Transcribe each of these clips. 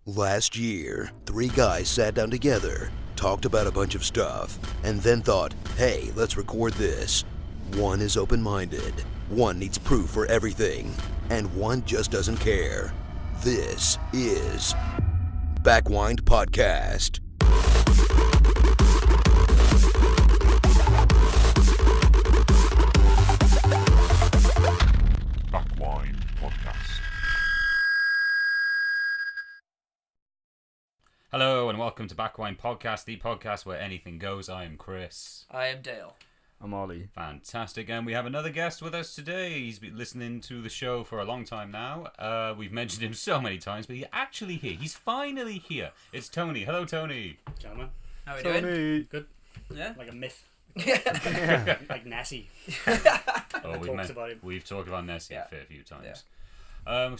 Last year, three guys sat down together, talked about a bunch of stuff, and then thought, hey, let's record this. One is open-minded, one needs proof for everything, and one just doesn't care. This is Backwind Podcast. Backwind Podcast. Hello and welcome to Backwind Podcast, the podcast where anything goes. I am Chris. I am Dale. I'm Ollie. Fantastic, and we have another guest with us today. He's been listening to the show for a long time now. We've mentioned him so many times, but he's actually here. He's finally here. It's Tony. Hello, Tony. Gentlemen, How are we doing? good. Yeah. Like a myth. Yeah. Like Nessie. Oh, talks about him. we've talked about Nessie Yeah. a fair few times.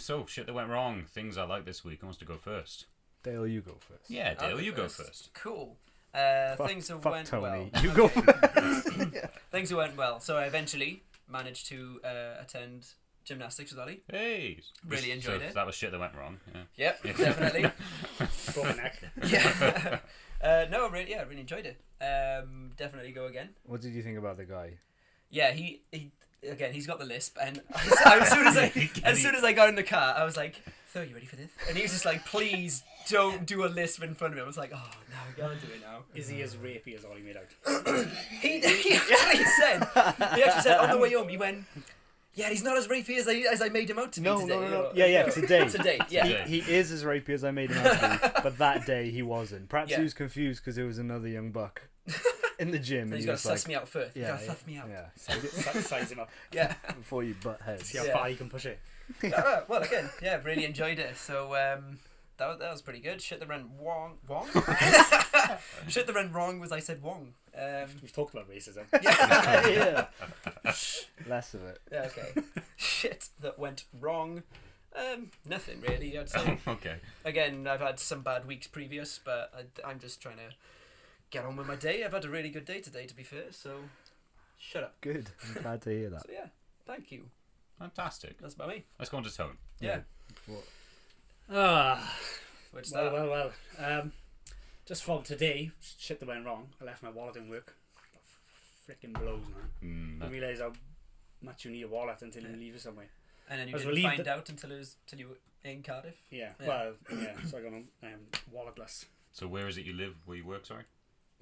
So, shit that went wrong. Things I like this week. Who wants to go first? Dale, you go first. Yeah, Dale, you go first. Cool. Fuck- Things that fuck went Tony. well. You go Okay. Things that went well. So I eventually managed to attend gymnastics with Ollie. Hey. Really enjoyed it. That was shit that went wrong. Yeah. Yep, definitely. Broke my neck. Yeah. No, really enjoyed it. Definitely go again. What did you think about the guy? Yeah, he again, he's got the lisp, and as soon as I got in the car, I was like, "So, you ready for this?" And he was just like, "Please don't do a lisp in front of me." I was like, "Oh no, we gotta do it now." Is he as rapey as Ollie made out? He actually said on the way home, he went, "Yeah, he's not as rapey as I made him out to be today." No. Yeah, today. Today, yeah. He is as rapey as I made him out to be, but that day he wasn't. Perhaps Yeah. he was confused because there was another young buck in the gym. So and he's he got to was suss like, me out first. He's Yeah, got to suss me out. yeah. Size him up. Yeah. Before you butt heads. See how Yeah. far you can push it. Well, again, yeah, really enjoyed it. So that was pretty good. Shit that went wrong. Shit that went wrong was I said wrong. We've talked about racism. Yeah. Yeah. Less of it. Yeah, okay. Shit that went wrong. Nothing really, I'd say. Okay. Again, I've had some bad weeks previous, but I'm just trying to get on with my day. I've had a really good day today, to be fair, so shut up. Good. I'm glad to hear that. So yeah, thank you. Fantastic. That's about me. Let's go on to Tone. Yeah. Which Well. Just from today, shit that went wrong. I left my wallet in work. Freaking blows, man. I realised how much you need a wallet until you leave it somewhere. And then you I was didn't relieved find that- out until you were in Cardiff. Yeah. Yeah. Well, yeah. So I got walletless. So where is it you live? Where you work? Sorry.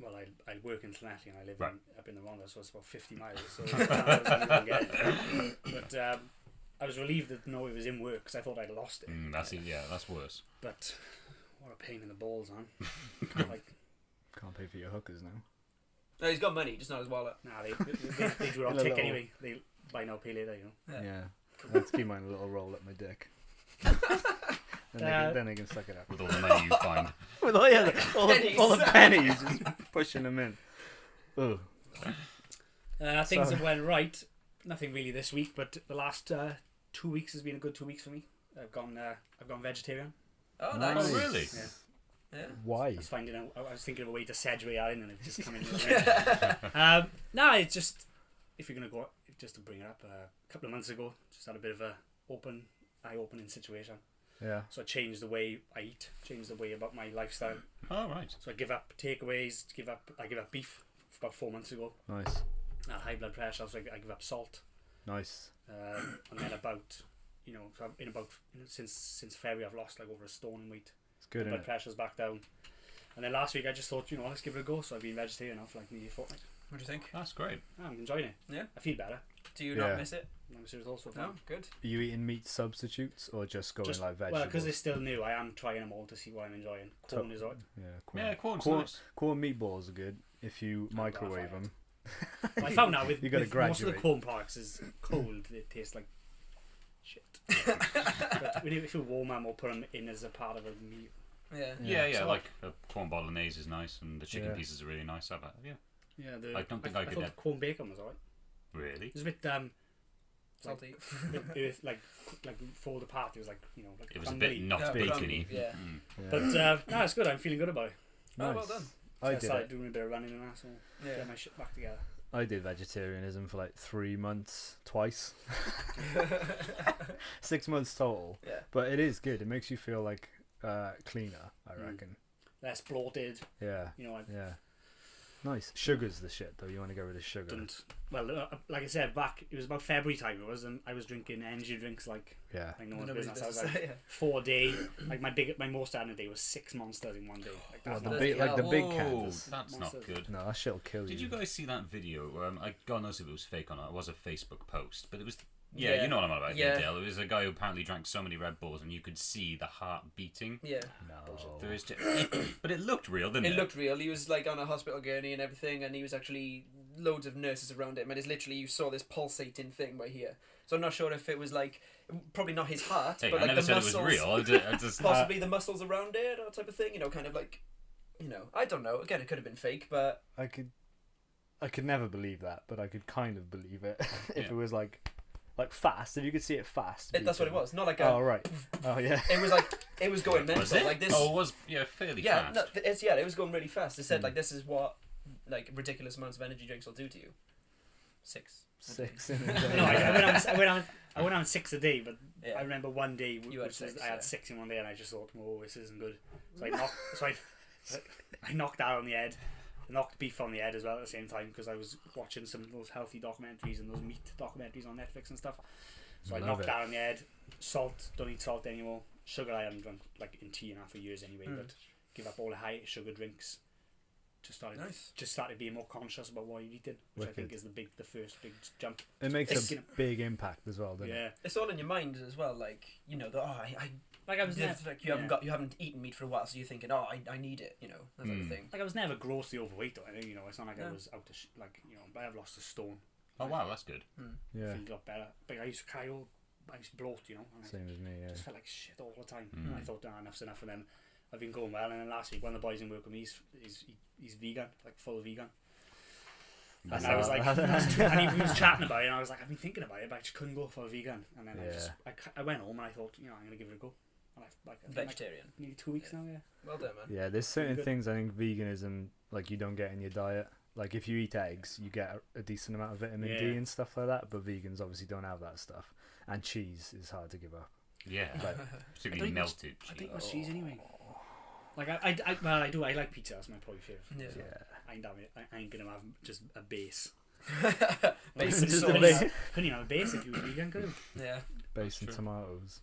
Well, I work in Llanelli and I live Right. up in the Rhondda, so it's about 50 miles. So I was get it. But I was relieved that no, it was in work because I thought I'd lost it. That's worse. But what a pain in the balls, man. Like, Can't pay for your hookers now. No, he's got money, just not his wallet. nah, they do it on A tick little- anyway. They buy now, pay later, you know. Yeah. Yeah. Let's keep mine a little roll up my dick. then they can suck it up. With all the money you find. With all, Pennies. all the pennies, just pushing them in. Ugh. Things So- that went right. Nothing really this week, but the last 2 weeks has been a good 2 weeks for me. I've gone vegetarian. Oh, Nice. nice. Oh, really? Yeah. Yeah. Why? I was thinking of a way to segue out in, and it just come in. No, it's just if you're gonna go, just to bring it up. A couple of months ago, just had a bit of a eye-opening situation. Yeah. So I changed the way I eat, changed the way about my lifestyle. Oh, right. So I give up takeaways, I give up beef about 4 months ago. Nice. I had high blood pressure, so I give up salt. Nice. And then since February I've lost like over a stone in weight. It's good, My isn't blood it? pressure's back down. And then last week I just thought, let's give it a go. So I've been vegetarian now for like nearly a fortnight. What do you think? That's great. I'm enjoying it. Yeah. I feel better. Do you Yeah. not miss it? I'm serious also. No, good. Are you eating meat substitutes or just going Just, like well, vegetables? because it's still new, I am trying them all to see what I'm enjoying. Corn is all. Yeah, Yeah, corn's corn, nice. corn meatballs are good if you microwave fine. them. I found out with, You gotta with most of the graduate. corn products is cold. They taste like shit. But if you warm them or put them in as a part of a meal. Yeah. Yeah, So- like a corn bolognese is nice, and the chicken Yeah. pieces are really nice. I've had, yeah. Yeah, I don't think I could thought have- the corn bacon was alright. Really? It was a bit Salty. earth, like fall apart. It was like like It was a crumbly. bit not Yeah, bacony. yeah. Mm. Yeah. But no, it's good. I'm feeling good about it. Oh, Nice. well done. So I I did started it. doing a bit of running and that, so Yeah. get my shit back together. I did vegetarianism for like 3 months, twice. 6 months total. Yeah. But it is good. It makes you feel like cleaner, I reckon. Less bloated. Yeah. You know, I Yeah. Nice. Sugar's the shit, though. You want to get rid of sugar. didn't. Well, like I said, back it was about February time. It was, and I was drinking energy drinks like Yeah. no one's Nobody's business. I was business, like yeah. 4 a day. Like my most out in a day was 6 monsters in one day. Like that's The not big, like the big Whoa, cans. that's not Monsters. good. No, that shit'll kill you. Did you guys see that video? God knows if it was fake or not. It was a Facebook post, but it was. Yeah. Yeah, you know what I'm on about, Yeah. Dale. It was a guy who apparently drank so many Red Bulls, and you could see the heart beating. Yeah. No. There is, but it looked real, didn't it? It looked real. He was like on a hospital gurney and everything, and he was actually loads of nurses around him, and it's literally you saw this pulsating thing right here. So I'm not sure if it was like probably not his heart, Hey, but I like never the said muscles, it was real. I just possibly the muscles around it or type of thing. You know, kind of like, I don't know. Again, it could have been fake, but I could never believe that, but I could kind of believe it if Yeah. it was like fast. If you could see it fast. that's what it was. Not like a. Oh right. Oh yeah. It was like it was going mental was it? like this. Oh, it was fairly yeah, fast. no, it was going really fast. It said like this is what like ridiculous amounts of energy drinks will do to you. 6. 6 in a No, day. I went on 6 a day, but Yeah. I remember one day You had which was, 6, I had yeah. 6 in one day, and I just thought, "Oh, this isn't good." So I knocked that on the head, knocked beef on the head as well at the same time because I was watching some of those healthy documentaries and those meat documentaries on Netflix and stuff. So I Love knocked it. that on the head. Salt, don't eat salt anymore. Sugar, I hadn't drunk like in tea and for years anyway. But give up all the high sugar drinks. Just started being more conscious about what you're eating, which I think Wicked. is the first big jump. It makes It's- a big impact as well, doesn't Yeah, it? It's all in your mind as well. Like I like I was never, like you haven't eaten meat for a while, so you're thinking, I need it. You know that type of thing. like I was never grossly overweight or anything. You know, it's not like I No. was out to but I've lost a stone. Oh wow, that's good. Yeah. Feel a lot better. But I used to carry all, I used to bloat, you know. And I Same as me. Yeah. just felt like shit all the time. And I thought, enough's enough. And then I've been going well. And then last week, one of the boys in work with me, he's vegan, like full vegan. And I was like, and he was chatting about it, and I was like, I've been thinking about it, but I just couldn't go for a vegan. And then I went home and I thought, I'm going to give it a go. And I think Vegetarian. nearly 2 weeks now, yeah. Well done, man. Yeah, there's certain good. things I think veganism like you don't get in your diet. Like if you eat eggs, you get a decent amount of vitamin D Yeah. and stuff like that. But vegans obviously don't have that stuff. And cheese is hard to give up. Yeah, Like, particularly melted. I think much cheese anyway. Like I do. I like pizza. That's my probably favourite. Yeah. yeah. I ain't gonna have just a base. Base Just and a sauce. base. Couldn't even have a base if you were vegan, could you? Yeah. Base and true. tomatoes.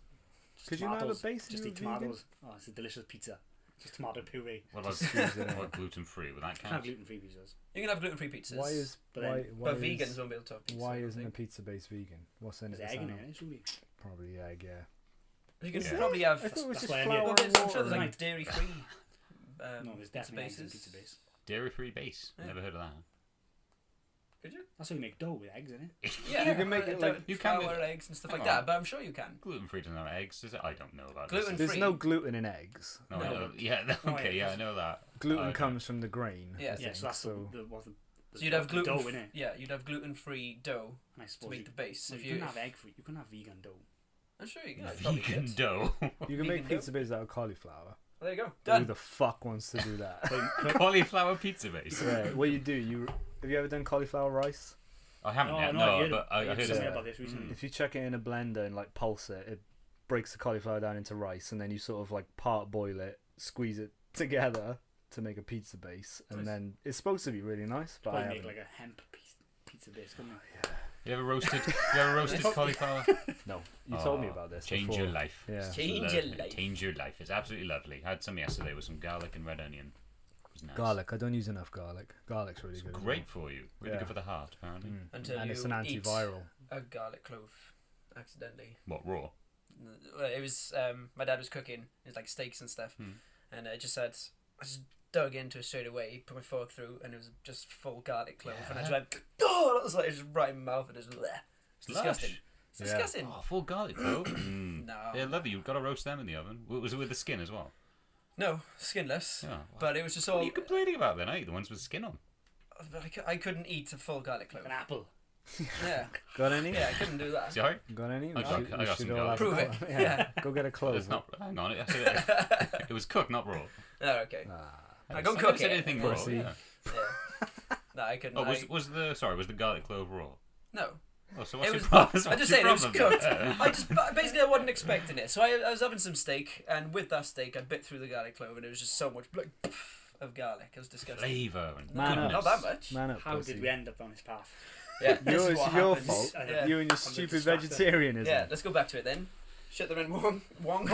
Just Could you not have a tomatoes, base if Just you eat were vegan? tomatoes. Oh, it's a delicious pizza. Just tomato puree. What about, squeeze it in. what about gluten free? Would that Can't have count? gluten-free pizzas. You can have gluten-free pizzas. Why is But why then- why But vegans is, won't be able to have pizza. why I don't isn't a think. pizza base vegan? What's in it? There's that's egg in not- it, surely. Probably egg. Yeah. You can Yeah. probably have. I thought it was That's just why I flour need- Well, and I'm sure water. there's like dairy-free. No, there's pizza definitely eggs in bases. pizza base. Dairy free base. Yeah. Never heard of that. Could you? That's how you make dough with eggs in it. Yeah, You can make it like- You can flour, make- eggs, and stuff Hang like on. that. But I'm sure you can. Gluten free doesn't have eggs, is it? I don't know about Gluten- this. There's no gluten in eggs. No, No. I know- yeah, Oh, okay, yeah, yeah, I know that. Gluten Okay. comes from the grain. Yeah. I Yeah, think, so that's so the So you'd have gluten. dough in it. Yeah, you'd have gluten-free dough And I to suppose make you, the base. well, If you you, can have egg free. You can have vegan dough. I'm sure you can. I probably Vegan could. dough. you can make vegan dough. pizza base out of cauliflower. There you go. Who Done. the fuck wants to do that? Cauliflower pizza base. Yeah, what you have you ever done cauliflower rice? I haven't yet, I no, heard but I you heard told of me it. about this recently. If you chuck it in a blender and like pulse it, it breaks the cauliflower down into rice, and then you sort of like part boil it, squeeze it together to make a pizza base, and Nice. then it's supposed to be really nice. But I Probably make haven't. like a hemp pizza base, couldn't you? You ever roasted cauliflower? No, you told me Oh, about this. Change before. your life. Yeah. It's Change lovely. your life. Change your life. It's absolutely lovely. I had some yesterday with some garlic and red onion. It was nice. Garlic. I don't use enough garlic. Garlic's really It's good. as great for you. Really Yeah. good for the heart, apparently. well. Until And it's you an eat antiviral. a garlic clove accidentally. What, raw? Well, it was my dad was cooking. It was like steaks and stuff, Hmm. and it just said I just dug into it straight away. Put my fork through, and it was just full garlic clove, and I just went, oh, that was like just right in my mouth, and it was bleh. It's disgusting. Lush. It's Yeah. disgusting. Oh, full garlic though. Mm. No, They're lovely. You've got to roast them in the oven. Was it with the skin as well? no, skinless. Yeah. But it was just What all. are you complaining about then? The ones with skin on. I couldn't eat a full garlic clove. An apple. Yeah, Got any? yeah, I couldn't do that. Sorry? Got any? I got- I got some all garlic. have a Prove it. clove. Yeah. Go get a clove. It's not. Hang on. It was cooked, not raw. Oh, okay. I never don't cook said it. anything raw. Pussy. Yeah. Yeah. No, I couldn't. Oh, was the garlic clove raw? No. Oh, so what's It your was. problem? I just saying it was cooked. I wasn't expecting it, so I was having some steak, and with that steak, I bit through the garlic clove, and it was just so much like of garlic. It was disgusting. Flavour and Man up. goodness. Not that much. Man up, How pussy. did we end up on this path? Yeah, this Your, is what your happens. fault. Yeah. You and your I'm stupid distracted. vegetarianism. Yeah, let's go back to it then. Shut the Wong.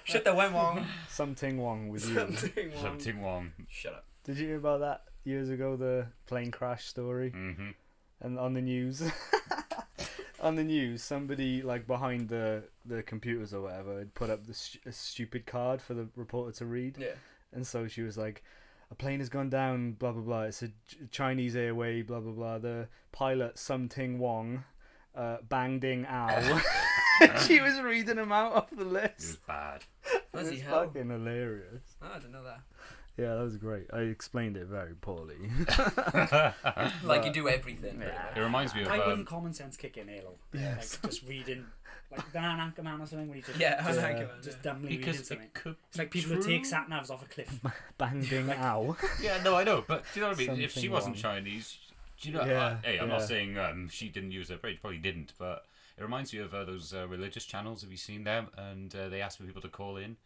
Shut the Wong. Something wrong with you. Something Wong. Something wrong. Shut up. Did you hear about that years ago, the plane crash story? Mm-hmm. And on the news, on the news, somebody like behind the computers or whatever had put up a stupid card for the reporter to read. Yeah. And so she was like, a plane has gone down, blah, blah, blah. It's a Chinese Airway, blah, blah, blah. The pilot, Something Wong, Bang Ding Ow. She was reading them out off the It list. was bad. Bloody It's hell. fucking hilarious. Oh, I didn't know that. Yeah, that was great. I explained it very poorly. Like you do everything. Yeah. It reminds me of Why wouldn't common sense kick in, Halo? Yes. Like just reading, like Dan Anchorman or something, when he just Yeah, I just, like it. just dumbly reading because something. it could It's like be people who take true. sat navs off a cliff. Bang Ding Ow. Yeah, no, I know, but do you know what I mean? If she Something wasn't wrong. Chinese, do you know? Yeah, Hey, I'm yeah. not saying she didn't use her brain. Probably didn't, but it reminds me of those religious channels. Have you seen them? And they asked for people to call in,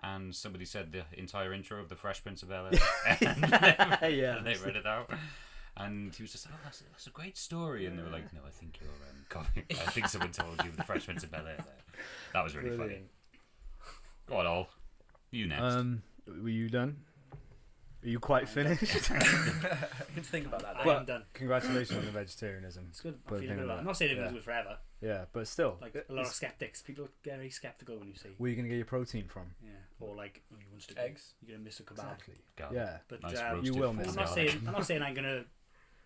and somebody said the entire intro of the Fresh Prince of Bel-Air, Yeah. and they read it out. And he was just like, "Oh, that's a great story." And they were like, "No, I think you're copying. I think someone told you the Fresh Prince of Bel-Air." There. That was really funny. Brilliant. Go on, Ol. You next. Were you done? Are you quite finished? You can think about that. I Then. am done. Congratulations on the vegetarianism. It's good. But I'm feeling think good of about it. that. I'm not saying I'm Yeah. going to do it forever. Yeah, but still. Like a lot of skeptics. People get very skeptical when you say, Where are you going to get your protein from? yeah, or like, oh, you want to Eggs. You're going to miss a kebab. Exactly. Garlic. Yeah. But Nice you roasted will full miss I'm not garlic. saying I'm not saying I'm going to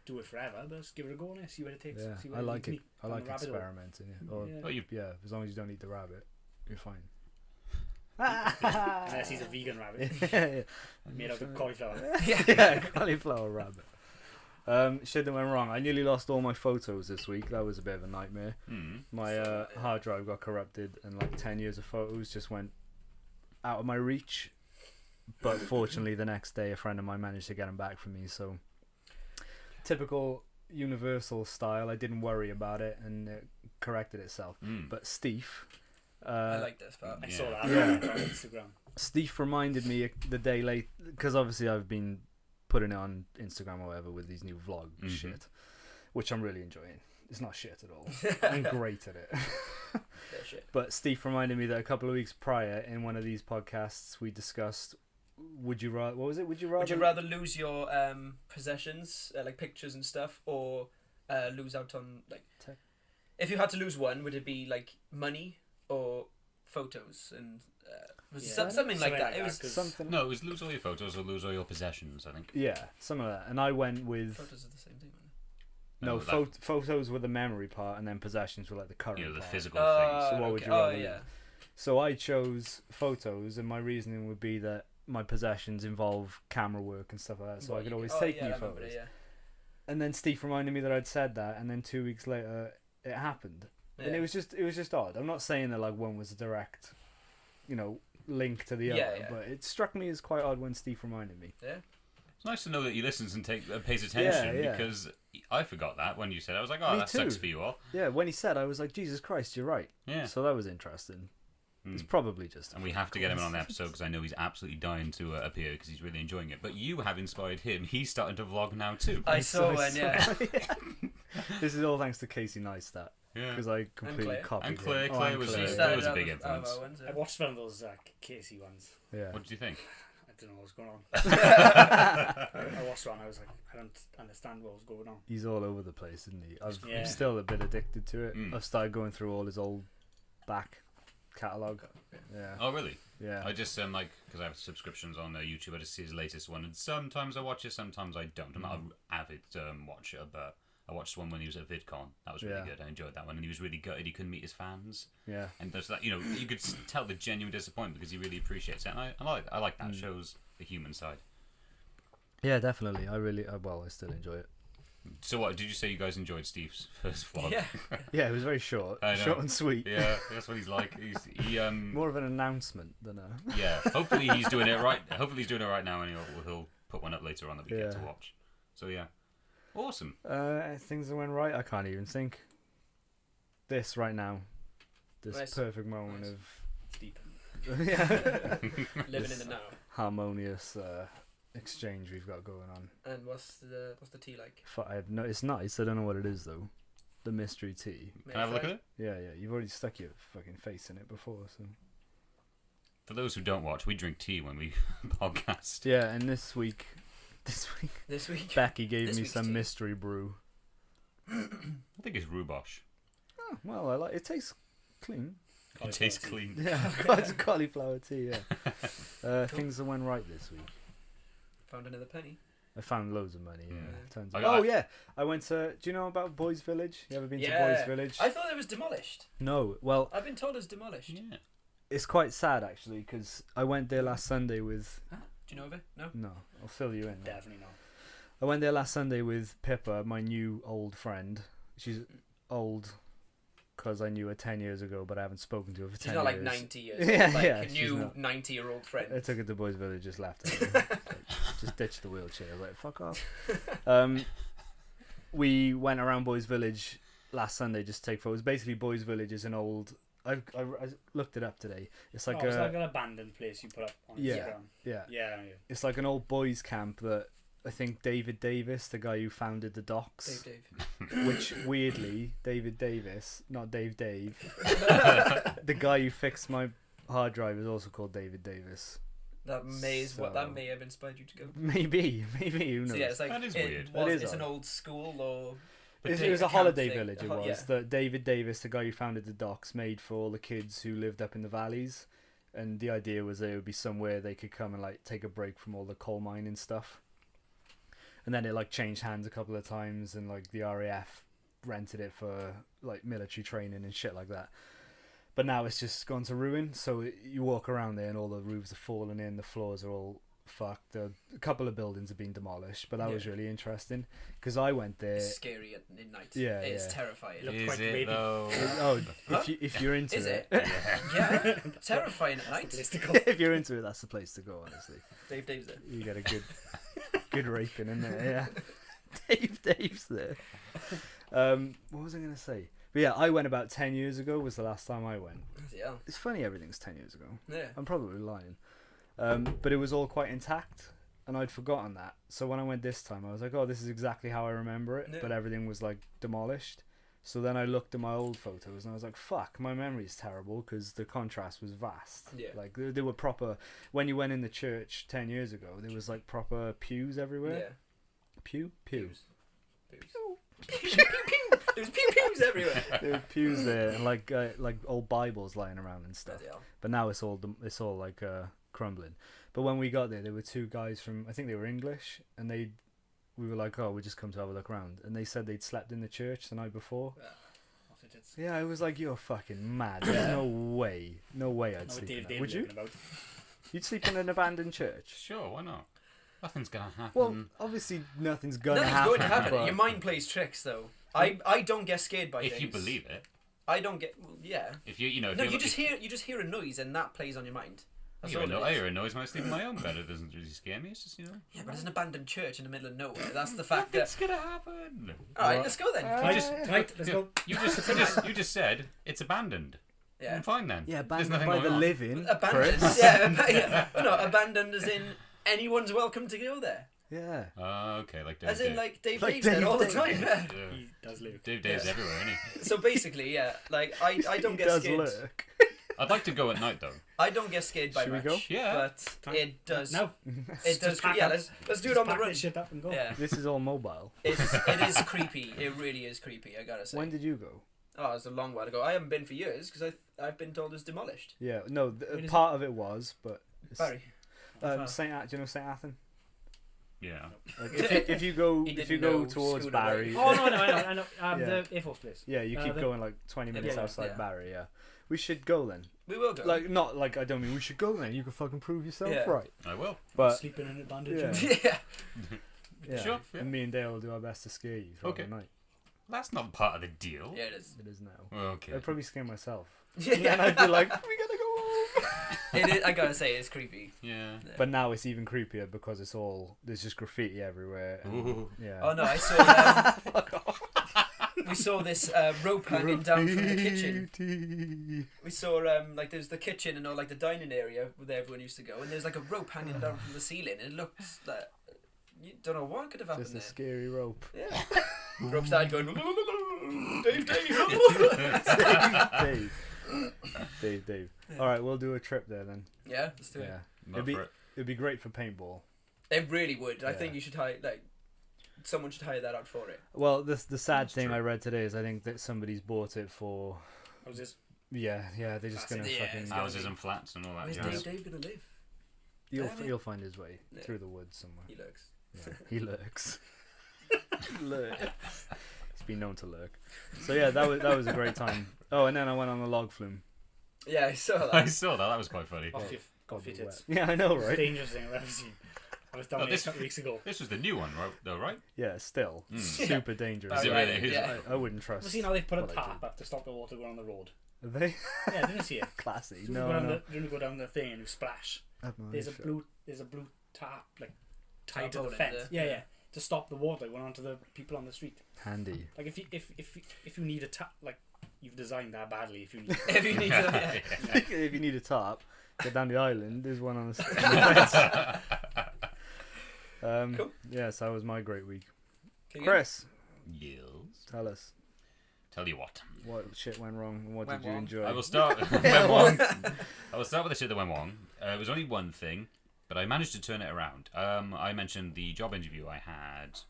do it forever, but let's give it a go and see what it takes. Yeah. See what I like leads it. me I down like the rabbit hole. experimenting. Yeah. Or, Yeah. Well, you yeah, as long as you don't eat the rabbit, you're fine. Unless he's a vegan rabbit yeah, made out of cauliflower. yeah, cauliflower rabbit. Shit that went wrong. I nearly lost all my photos this week. That was a bit of a nightmare. My hard drive got corrupted, and like 10 years of photos just went out of my reach. But fortunately, the next day, a friend of mine managed to get them back for me. So, typical Universal style. I didn't worry about it, and it corrected itself. But Steve, I like this part. I Yeah. saw that Yeah. on Instagram. Steve reminded me the day late, because obviously I've been putting it on Instagram or whatever with these new vlog shit, which I'm really enjoying. It's not shit at all. I'm great at it. Yeah, shit. But Steve reminded me that a couple of weeks prior in one of these podcasts we discussed, would you rather, what was it? Would you rather lose your possessions, like pictures and stuff, or lose out on like? Tech. If you had to lose one, would it be like money or photos and was it Yeah. something like that? It was 'cause something? No, it was lose all your photos or lose all your possessions, I think. Yeah, some of that. And I went with photos of the same thing. no, that- photos were the memory part, and then possessions were like the current You know, the part. physical So what would okay. you rather Oh lose? yeah. So I chose photos, and my reasoning would be that my possessions involve camera work and stuff like that, so I could always take yeah, new I remember photos. it, yeah. And then Steve reminded me that I'd said that, and then 2 weeks later it happened, and Yeah. it was just odd. I'm not saying that like one was a direct, link to the Yeah, other, yeah. but it struck me as quite odd when Steve reminded me. Yeah. It's nice to know that he listens and pays attention Yeah. because I forgot that when you said it. I was like, oh, Me that sucks too. for you all. Yeah, when he said, I was like, Jesus Christ, you're right. Yeah. So that was interesting. It's Mm. probably just. And we have to get him in on the episode because I know he's absolutely dying to appear because he's really enjoying it. But you have inspired him. He's starting to vlog now too. I saw one, yeah. This is all thanks to Casey Neistat, Yeah. because I completely Claire. copied And him. Claire. Oh, Claire and was Claire. That Started was a out big of our influence. ones, I yeah. watched one of those Casey ones. Yeah. What did you think? I don't know what's going on. I watched one. I was like, I don't understand what was going on. He's all over the place, isn't he? Yeah. I'm still a bit addicted to it. Mm. I've started going through all his old back catalogue. Yeah. Oh, really? Yeah. I just because I have subscriptions on YouTube. I just see his latest one, and sometimes I watch it, sometimes I don't. I'm not an avid watcher, but I watched one when he was at VidCon. That was really Yeah. good. I enjoyed that one, and he was really gutted he couldn't meet his fans. Yeah. And there's that, you could tell the genuine disappointment because he really appreciates it. And I like that. Shows the human side. Yeah, definitely. I still enjoy it. So what did you say? You guys enjoyed Steve's first vlog? Yeah. Yeah, it was very short. I know. Short and sweet. Yeah, that's what he's like. He More of an announcement than a. yeah. Hopefully he's doing it right. Hopefully he's doing it right now, and he'll put one up later on that we get to Yeah. watch. So yeah. Awesome. Things that went right. I can't even think. This right now, this Nice. perfect moment Nice. Deep. of Living in the now. harmonious exchange we've got going on. And what's the tea like? It's nice. I don't know what it is though. The mystery tea. Can I have a look at it? Yeah. You've already stuck your fucking face in it before, so. For those who don't watch, we drink tea when we podcast. Yeah, and this week, This week? Becky gave This me week's some tea. mystery brew. I think it's rhubarb. Oh, well, I like it. Tastes clean. It tastes clean. Yeah, it's cauliflower tea. Yeah. Things that went right this week. Found another penny. I found loads of money. Yeah. Yeah. Tons I of... got- Oh yeah, I went to. Do you know about Boys Village? You ever been to Boys Village? I thought it was demolished. No. Well, I've been told it's demolished. Yeah. it's quite sad actually because I went there last Sunday with. Do you know of it? No? No, I'll fill you in. Definitely not. I went there last Sunday with Pippa, my new old friend. She's old because I knew her 10 years ago, but I haven't spoken to her for 10 She's years. not like 90 years Yeah, old, like yeah, a she's new not. 90-year-old friend. I took her to Boys Village, just left her. Like, just ditched the wheelchair. I was like, fuck off. We went around Boys Village last Sunday just to take photos. Basically, Boys Village is an old... I looked it up today. It's like It's like an abandoned place you put up on Yeah. Instagram. yeah, Yeah. it's like an old boys camp that I think David Davis, the guy who founded the docks, Dave. which weirdly, David Davis, not Dave, the guy who fixed my hard drive is also called David Davis. That may So- have inspired you to go. Maybe, who knows? So yeah, it's like That is it weird. Was, It is it's an odd. old school or But It was a camp holiday thing. village. It was Yeah. that David Davis, the guy who founded the docks, made for all the kids who lived up in the valleys, and the idea was there would be somewhere they could come and like take a break from all the coal mining stuff. And then it like changed hands a couple of times, and like the RAF rented it for like military training and shit like that. But now it's just gone to ruin. So you walk around there and all the roofs are falling in, the floors are all fucked. A couple of buildings have been demolished, but that was Yeah. really interesting because I went there. it's scary at midnight. Yeah, It's yeah. terrifying. Look Is quite it creepy. though? Oh, Huh? if you're into Is it, it? Yeah, terrifying at night. Place to go. if you're into it, that's the place to go. Honestly, Dave's there. you get a good raping in there. Yeah, Dave's there. What was I gonna say? But yeah, I went about 10 years ago. Was the last time I went. Yeah. It's funny, everything's 10 years ago. Yeah. I'm probably lying, but it was all quite intact, and I'd forgotten that. So when I went this time, I was like, "Oh, this is exactly how I remember it." Yeah. But everything was like demolished. So then I looked at my old photos, and I was like, "Fuck, my memory's terrible because the contrast was vast." Yeah. Like they were proper. When you went in the church 10 years ago, there was like proper pews everywhere. Yeah. Pews. Pews. There was pew-pews everywhere. There were pews there, and like old Bibles lying around and stuff. Bloody hell. But now it's all like crumbling. But when we got there were two guys from, I think they were English, and we were like, "Oh, we just come to have a look around," and they said they'd slept in the church the night before. Yeah, I was like, "You're fucking mad! There's no way I'd No, sleep Dave, in that." Dave Would you? living about. You'd sleep in an abandoned church? Sure, why not? Nothing's gonna happen. Well, obviously nothing's gonna Nothing's happen. going to happen. but- Your mind plays tricks, though. I don't get scared by if things. you believe it, I don't get. Well, yeah. if you know, if No, you're, you just hear a noise and that plays on your mind. That's I all it is. hear a noise when I sleep in my own bed. It doesn't really scare me. It's just Yeah, but it's an abandoned church in the middle of nowhere. That's the fact that. Nothing's gonna happen. All right, let's go then. Right, let's go. You just said it's abandoned. Yeah. I'm fine then. Yeah, There's abandoned nothing by going the on. living. Abandoned. Chris. Yeah. Well, no, abandoned as in anyone's welcome to go there. Yeah. Okay, like Dave. As in, like Dave Like Dave's there Dave all the Dave. time. Yeah. Yeah. He does live. Dave Dave's Yeah. everywhere, isn't he? So basically, yeah, like I don't He get does scared. lurk. I'd like to go at night though. I don't get scared by Should we much. go? Yeah. But it does. No. It does. pack Yeah, up. let's do it Just on the pack run. this shit up and go. Yeah. This is all mobile. It is creepy. It really is creepy. I gotta say. When did you go? Oh, it's a long while ago. I haven't been for years because I've been told it's demolished. Yeah, no, When is part of it was, but it's- Barry. Saint, do you know Saint Athan? Yeah. Like if you go He if you didn't go know towards Scooter Barry, Oh no, I know. Yeah. The Air Force place. yeah, you keep the- going like 20 minutes yeah, outside yeah. Barry. Yeah, we should go then. We will go. Like not like I don't mean we should go then. You can fucking prove yourself Yeah. right. I will. But Sleeping in an abandoned Yeah. church. yeah. yeah, Sure, yeah. and me and Dale will do our best to scare you throughout Okay. the night. That's not part of the deal. Yeah, it is. It is now. Okay. I'd probably scare myself. Yeah. And then I'd be like, we gotta go It is, I gotta say, it's creepy. Yeah. But now it's even creepier because there's just graffiti everywhere. And, Ooh. yeah. Oh no, I saw. We saw this rope hanging down from the kitchen. We saw like there's the kitchen and all like the dining area where everyone used to go, and there's like a rope hanging down from the ceiling. And it looks like you don't know what could have happened Just a there. scary rope. Yeah. Rope started going. Dave. Dave. All right, we'll do a trip there then. Yeah, let's do it. Yeah. Up for it. It'd be great for paintball. It really would. I Yeah. think you should hire someone should hire that out for it. Well, the sad That's thing true. I read today is I think that somebody's bought it for. How's this? Yeah, they're just That's gonna it, yeah, fucking. it's Houses and flats and all that Where's jazz. Dave gonna live? You'll Damn it. you'll find his way Yeah. through the woods somewhere. He looks. Yeah, he lurks. He's been known to lurk. So yeah, that was a great time. Oh, and then I went on the log flume. Yeah, I saw I that. saw that. That was quite funny. Off your tits. Yeah, I know, right? Dangerous thing I've ever seen. I was down Oh, there this- a couple weeks ago. This was the new one, though, right? Yeah, still Mm. super dangerous. Is it yeah, really? yeah. I wouldn't trust. Have you seen how they've put a what I tarp do. up to stop the water going on the road? Are they Yeah, didn't you see it? classy? So No, you no. go down the thing and you splash. There's a blue tarp like tied to the Tarpaulin fence. there. Yeah, yeah. To stop the water going onto the people on the street. handy. Like if you need a tap, like you've designed that badly. If you need, If you need to, yeah. If you need a tarp, go down the island. There's one on the fence. Cool. Yes, that was my great week. Okay, Chris, Yes. tell us Tell you what. what shit went wrong and what Went did you wrong. enjoy? I will start. went wrong. I will start with the shit that went wrong. It was only one thing, but I managed to turn it around. I mentioned the job interview I had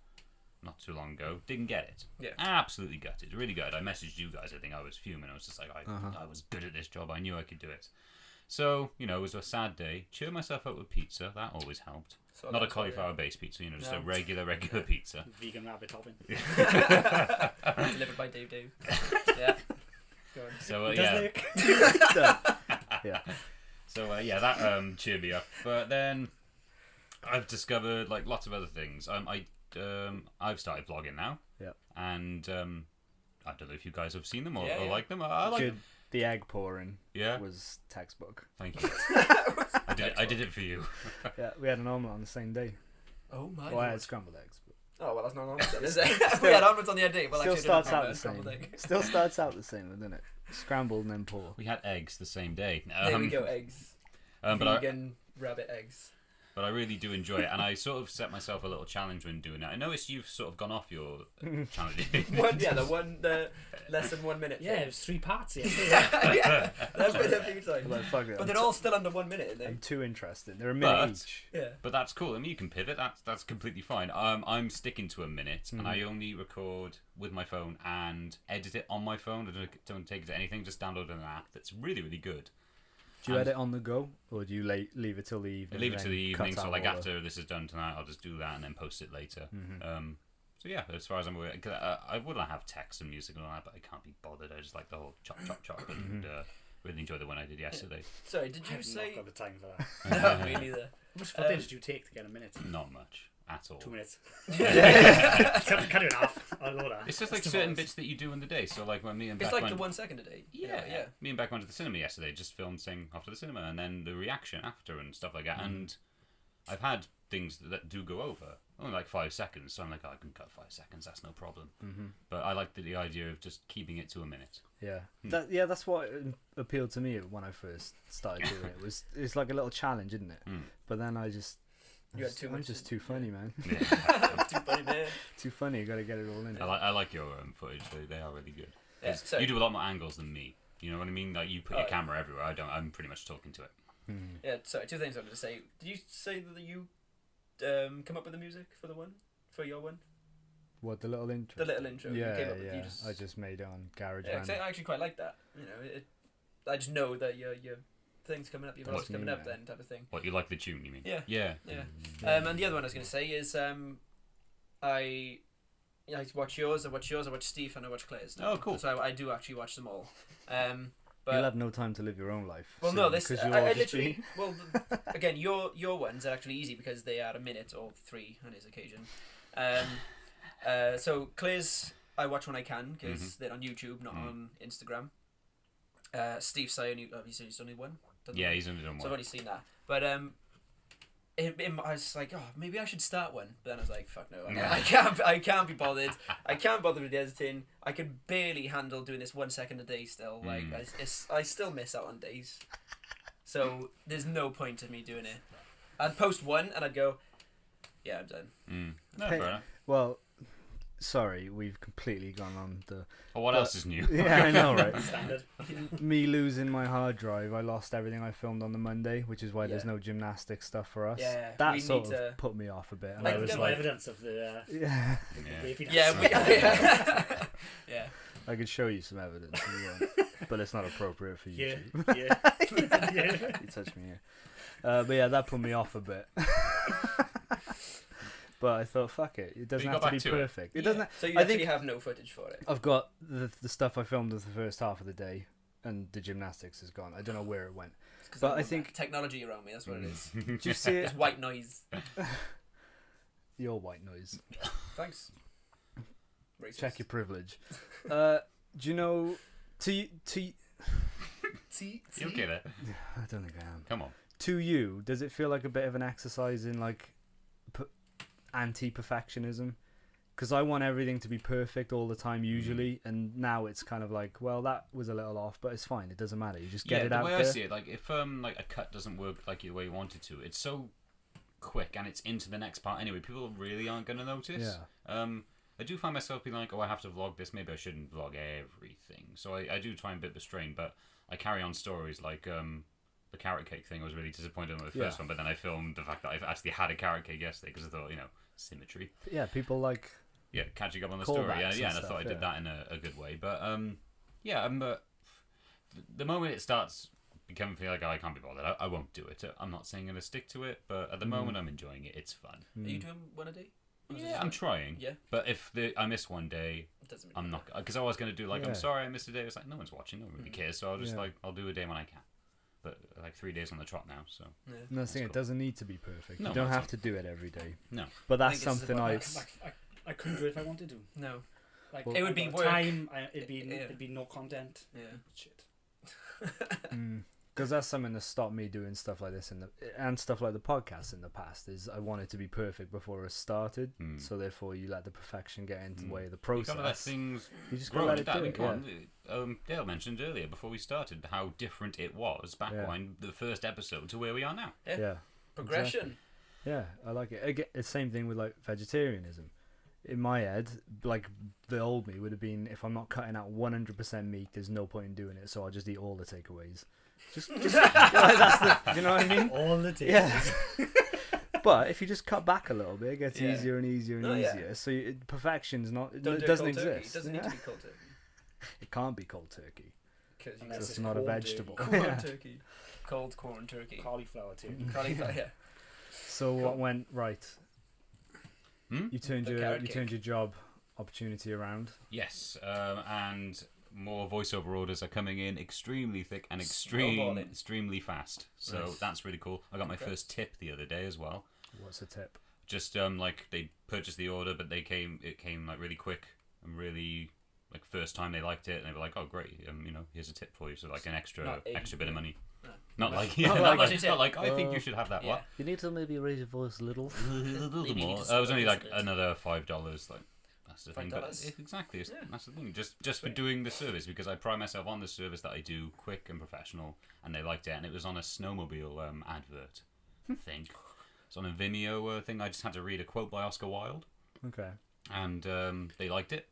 not too long ago. Didn't get it. Yeah. Absolutely gutted. Really good. I messaged you guys. I think I was fuming. I was just like, I was good at this job. I knew I could do it. So, it was a sad day. Cheered myself up with pizza. That always helped. So Not a that's all, yeah. cauliflower-based pizza, just No. a regular pizza. vegan rabbit topping. Delivered by Dave. Yeah. Go on. So, Does yeah. Nick? yeah. So that cheered me up. But then I've discovered like lots of other things. I've started vlogging now. Yep. And I don't know if you guys have seen them or, Yeah, or yeah. like them. I like Good. them. The egg pouring Yeah. was textbook. Thank you. I did it for you. Yeah, we had an omelette on the same day. Oh my Well, I had god. scrambled eggs. But Oh well, that's not on then, is it? If we had omelets on the other day, well, still actually, starts I didn't out have the same. scrambled egg. Still starts out the same, doesn't it? Scrambled and then pour. We had eggs the same day. There we go, eggs. But I Vegan rabbit eggs. but I really do enjoy it, and I sort of set myself a little challenge when doing that. I noticed you've sort of gone off your challenge. The less than 1 minute. Yeah, it thing. was 3 parts. Yeah. Yeah, that's been a few times. Like, fuck it. But they're all still under 1 minute, aren't I'm they? too interested. They're a minute But- each. Yeah. But that's cool. I mean, you can pivot. That's completely fine. I'm sticking to a minute, and I only record with my phone and edit it on my phone. I don't take it to anything. Just download an app that's really, really good. Do you And- edit on the go, or do you leave it till the evening? I leave it and to the then cut evening, so out like all the- after this is done tonight, I'll just do that and then post it later. So yeah, as far as I'm aware, 'cause I would have text and music and all that, but I can't be bothered. I just like the whole chop chop chop and really enjoyed the one I did yesterday. Sorry, did I you have say? not got the time for that. No, me neither. How much footage did you take to get a minute? Not much at all. 2 minutes. cut it in half. I'll go that. It's just like certain bits that you do in the day. So like when me and It's Beck like went, the 1 second a day. Yeah, Yeah. Me and Beck went to the cinema yesterday. Just filmed saying off to the cinema, and then the reaction after and stuff like that. And I've had things that do go over only like 5 seconds, so I'm like, oh, I can cut 5 seconds. That's no problem. But I like the idea of just keeping it to a minute. Yeah, that's what appealed to me when I first started doing it. It's like a little challenge, isn't it? Mm. Then You had too I'm much just to- too funny, man. Too funny, man. Too funny. You got to get it all in. I like your footage. They are really good. Yeah, 'Cause so- you do a lot more angles than me. You know what I mean? Like you put your Oh, camera everywhere. I don't. I'm pretty much talking to it. Yeah, sorry, 2 things I wanted to say. Did you say that you come up with the music for your one? What, the little intro? The little intro. you Yeah, came up with, yeah. You just, I just made it on GarageBand. yeah, 'cause I actually quite like that. I just know that your thing's coming up, your That's voice coming me, up, man. then type of thing. What, you like the tune? You mean? Yeah. Yeah. Yeah. And the other one I was going to say is I watch yours, I watch Steve, and I watch Claire's. now. Oh, cool. So I do actually watch them all. But You'll have no time to live your own life. well, soon, no, this 'cause I you'll all just literally. be- Well, again, your ones are actually easy because they are a minute or 3 on his occasion. So Claire's I watch when I can because they're on YouTube, not on Instagram. Steve's I only obviously it's only one. Yeah, he's only done So I've one. only seen that. But I was like, oh, maybe I should start one. But then I was like, fuck no, I can't be bothered. I can't bother with the editing. I could barely handle doing this 1 second a day still. Like, I still miss out on days. So there's no point of me doing it. I'd post one and I'd go, yeah, I'm done. No, Hey, fair enough. Well, sorry, we've completely gone on the. Well, what else is new? Yeah, I know, right? Standard. Me losing my hard drive, I lost everything I filmed on the Monday, which is why there's Yeah. no gymnastics stuff for us. Yeah, That we sort need of to- put me off a bit, and Like, I was Get no like, evidence of the yeah, raping. Yeah, yeah. I could show you some evidence if you want, but it's not appropriate for Yeah, YouTube. yeah. You touched me here. But yeah, that put me off a bit. But I thought, fuck it. It doesn't you have got to be back to it. perfect. It doesn't. So you I actually think have no footage for it. I've got the stuff I filmed of the first half of the day, and the gymnastics is gone. I don't know where it went. It's 'cause But of I the think- technology around me. That's what it is. Do you see it? It's white noise. Your white noise. Thanks. Racist. Check your privilege. Do you know? To You okay there? I don't think I am. Come on. To you, does it feel like a bit of an exercise in like anti-perfectionism? Because I want everything to be perfect all the time usually, and now it's kind of like, well, that was a little off, but it's fine. It doesn't matter. You just get it the out way there. I see it, like if like a cut doesn't work like the way you want it to, it's so quick and it's into the next part anyway. People really aren't going to notice. Yeah. I do find myself being like, oh, I have to vlog this. Maybe I shouldn't vlog everything. So I do try and bit the strain, but I carry on stories like the carrot cake thing. I was really disappointed on the first one, but then I filmed the fact that I've actually had a carrot cake yesterday because I thought, symmetry. Yeah, people like. Yeah, catching up on the story. Callbacks Yeah, and and I stuff, thought I did yeah. that in a good way. But the moment it starts becoming feel like, oh, I can't be bothered, I won't do it. I'm not saying I'm gonna stick to it, but at the moment I'm enjoying it. It's fun. Are you doing one a day? Or is it Yeah, just I'm one? trying. Yeah. But if I miss one day, It doesn't really I'm not, matter. because I was gonna do like, Yeah. I'm sorry I missed a day. It's like no one's watching, no one really cares. So I'll just Yeah. I'll do a day when I can. But like 3 days on the trot now, so Yeah. No, thing, cool. it doesn't need to be perfect. No, you don't not have at to do it every day. no. But I that's think this is something about I couldn't do it if I wanted to. No. Like Well, It would I've be got work. time. It'd Yeah. be no content. Yeah. Shit. Because that's something that stopped me doing stuff like this and stuff like the podcast in the past. Is I wanted to be perfect before it started, so therefore you let the perfection get into the way of the You process. gotta let things You just grow. gotta let Like it that. I do mean, it. come Yeah. on. Dale mentioned earlier before we started how different it was back Yeah. when the first episode to where we are now. Yeah, Progression. yeah, I like it. Again, it's the same thing with like vegetarianism. In my head, like the old me would have been, if I'm not cutting out 100% meat, there's no point in doing it. So I'll just eat all the takeaways. Just that's the, you know what I mean? All the time. Yeah. But if you just cut back a little bit, it gets Yeah. easier and easier and Oh, yeah. easier. So perfection's not. Don't It do doesn't cold turkey. exist. It doesn't need Yeah. to be cold turkey. It can't be cold turkey. Because you Unless It's it's not a corn vegetable. turkey. corn turkey. Cold corn turkey. Cauliflower turkey. Cauliflower, yeah. So what went right? You turned The your carrot you turned cake. your job opportunity around. Yes, and more voiceover orders are coming in extremely thick and Snowballing. extremely fast. So Nice. that's really cool. I got my Okay. first tip the other day as well. What's the tip? Just like they purchased the order, but it came like really quick and really like first time they liked it, and they were like, oh great, here's a tip for you. So like an extra Not a- bit of money. No. Not like Not not like like, a not like tip. I think you should have that Yeah. one. You need to maybe raise your voice a little. A little Maybe you more. need It to was only slow like it. another $5. Like that's the thing. But $5? exactly, Yeah. that's the thing. Just for doing the service, because I pride myself on the service that I do, quick and professional, and they liked it. And it was on a snowmobile advert thing. It's on a Vimeo thing. I just had to read a quote by Oscar Wilde, Okay. and they liked it.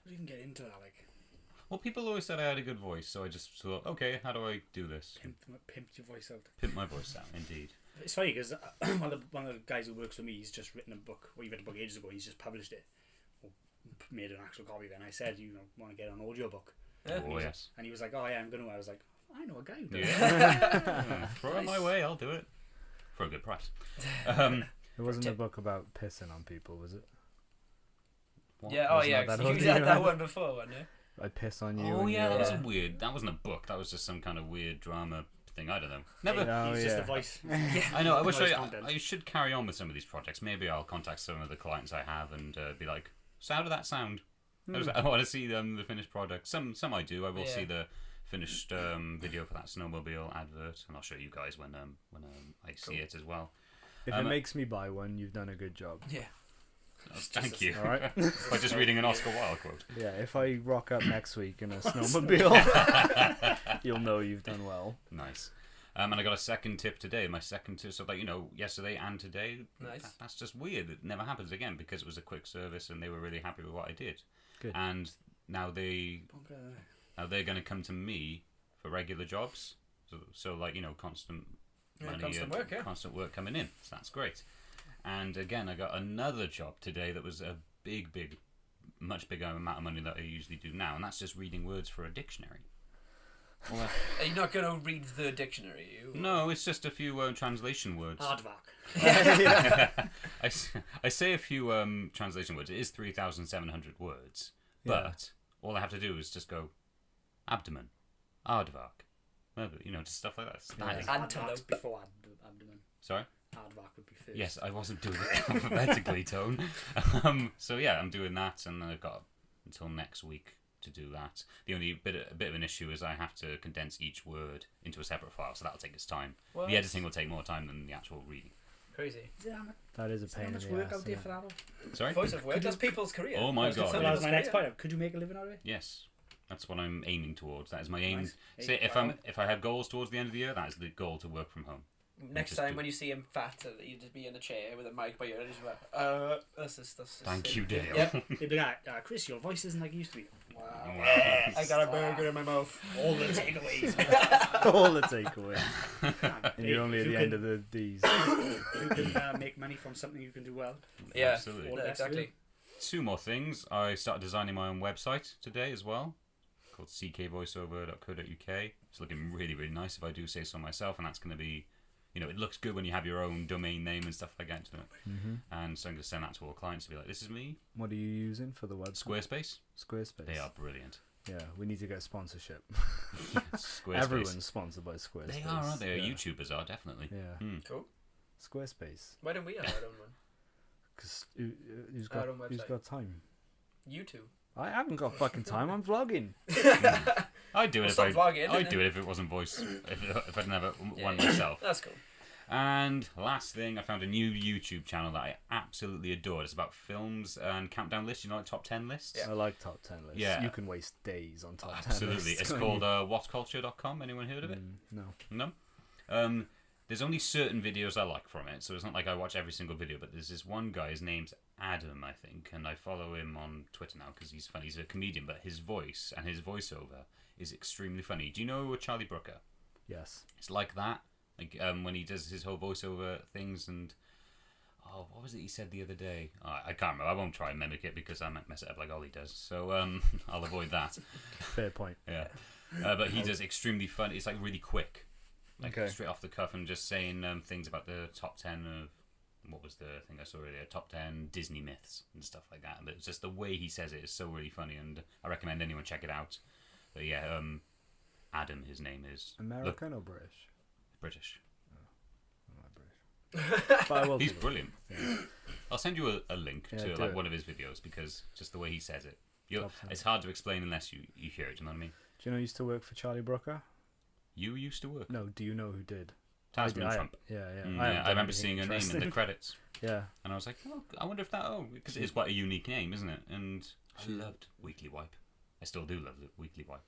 How do you even get into that? Like Well, people always said I had a good voice, so I just thought, okay, how do I do this? pimp your voice out. Pimp my voice out, indeed. It's funny because one of the guys who works for me, he's just written a book. Well, he read a book ages ago. He's just published it, or made an actual copy of it. And I said, want to get an audiobook? Yeah. Oh yes. And he was like, oh yeah, I'm gonna. I was like, I know a guy who does. Yeah. Throw it my way, I'll do it for a good price. It wasn't a book about pissing on people, was it? What? Yeah, oh Wasn't yeah, that that you audio had that ad? one before, wasn't it? I piss on you. Oh and yeah, that you're- was a weird. That wasn't a book. That was just some kind of weird drama thing. I don't know. Never. Oh, He's just yeah. a voice. I know. I wish Voice content. I should carry on with some of these projects. Maybe I'll contact some of the clients I have and be like, "So how did that sound?" I want to see the finished product. Some I do. I will Yeah. see the finished video for that snowmobile advert, and I'll show you guys when I see it as well. If it makes me buy one, you've done a good job. Yeah. Thank you. All right. By just reading an Oscar Wilde quote. Yeah, if I rock up next week in a snowmobile, you'll know you've done well. Nice. And I got a second tip today. My second tip, so like, yesterday and today. Nice. That's just weird. It never happens again because it was a quick service and they were really happy with what I did. Good. And now they're going to come to me for regular jobs. So like, constant money, constant work, yeah. constant work coming in. So that's great. And again, I got another job today that was a much bigger amount of money that I usually do now, and that's just reading words for a dictionary. Are you not going to read the dictionary? No, it's just a few translation words. Aardvark. I say a few translation words. It is 3,700 words, but all I have to do is just go abdomen, aardvark, just stuff like that. Static. Aardvark's before abdomen. Sorry? Aardvark would be first. Yes, I wasn't doing it alphabetically, Tone. So yeah, I'm doing that, and then I've got until next week to do that. The only bit of an issue is I have to condense each word into a separate file, so that'll take its time. What? The editing will take more time than the actual reading. Crazy. That is a Is there pain in much the work ass. out there isn't for it? that? Though? Sorry? Voice of work. That's people's career. Oh my That's God. So some that was people's my next career. point. Could you make a living out of it? Yes. That's what I'm aiming towards. That is my aim. Nice. Say if I have goals towards the end of the year, that is the goal, to work from home. Next Just time do- when you see him fat, you just be in a chair with a mic by your ear and just that's just Thank you, Dale. Yep. They'd be like, Chris, your voice isn't like it used to be. Wow. Wow. I got a burger in my mouth. All the takeaways. All the takeaway. Man. And you're only at If the you end can- of the D's. If you can make money from something you can do well. Yeah. Absolutely. All No, the best of exactly. Two more things. I started designing my own website today as well, called ckvoiceover.co.uk. It's looking really, really nice if I do say so myself, and that's going to be, it looks good when you have your own domain name and stuff like that to it. Mm-hmm. And so I'm going to send that to all clients to be like, this is me, What are you using for the website? Squarespace. Squarespace. They are brilliant. Yeah, we need to get sponsorship. Squarespace. Everyone's sponsored by Squarespace. They are, aren't they? Yeah. YouTubers are, definitely. Yeah. Mm. Cool. Squarespace. Why don't we have our own one? Because who's Our got own who's website. got time? You two. I haven't got fucking time. I'm vlogging. I'd do it Well, if stop vlogging, I'd innit? do it if it wasn't voice. If I'd never one myself. That's cool. And last thing, I found a new YouTube channel that I absolutely adore. It's about films and countdown lists. Like top 10 lists. I like top 10 lists. Yeah. You can waste days on top 10 Absolutely. lists. It's can't called you? whatculture.com. Anyone heard of it? No. No? There's only certain videos I like from it, so it's not like I watch every single video, but there's this one guy, his name's Adam, I think, and I follow him on Twitter now because he's funny. He's a comedian, but his voice and his voiceover is extremely funny. Do you know Charlie Brooker? Yes. It's like that. Like when he does his whole voiceover things and... Oh, what was it he said the other day? Oh, I can't remember. I won't try and mimic it because I might mess it up like Ollie does. So I'll avoid that. Fair point. Yeah. But he does extremely fun. It's like really quick. Like Okay. straight off the cuff and just saying things about the top 10 of... What was the thing I saw earlier? Top 10 Disney myths and stuff like that. But it's just the way he says it is so really funny, and I recommend anyone check it out. But yeah, Adam, his name is. American or British? British. I'm not British. But I will He's do it. brilliant. I'll send you a link Yeah, to do like it. one of his videos because just the way he says it. Top 10. It's hard to explain unless you hear it, do you know what I mean? Do you know who used to work for Charlie Brooker? You used to work. No, do you know who did? Tasman I- Trump. Yeah, yeah. Mm, haven't yeah, I done remember anything seeing her name in the interesting. credits. Yeah. And I was like, oh, I wonder if that... Oh, because it is quite a unique name, isn't it? And I loved Weekly Wipe. I still do love the Weekly Wipe.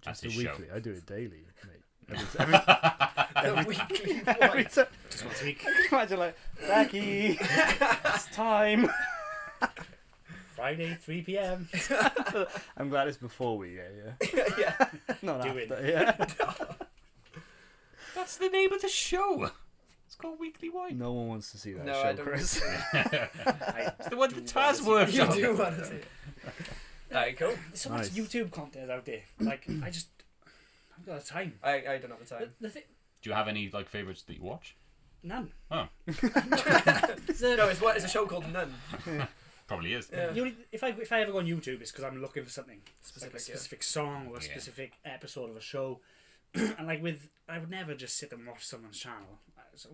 That's Just a his show. weekly. I do it daily, mate. The weekly Every one. time. Just once a week. Imagine like, Becky, it's time. Friday, 3 p.m. I'm glad it's before we get Yeah. Not Do after. it. Yeah. That's the name of the show. It's called Weekly Wipe. No one wants to see that No, show, I don't Chris. It's the one do that wanna Taz see worked You on. do want to see it. Alright, cool. There's so Nice. much YouTube content out there. Like, I haven't got the time. I don't have the time. The thing, Do you have any like favourites that you watch? none. Oh, No, it's a show called None. probably is. Yeah. The only, if I ever go on YouTube, it's because I'm looking for something Specific, like a yeah. specific song or a Yeah. specific episode of a show. And I would never just sit and watch someone's channel. So,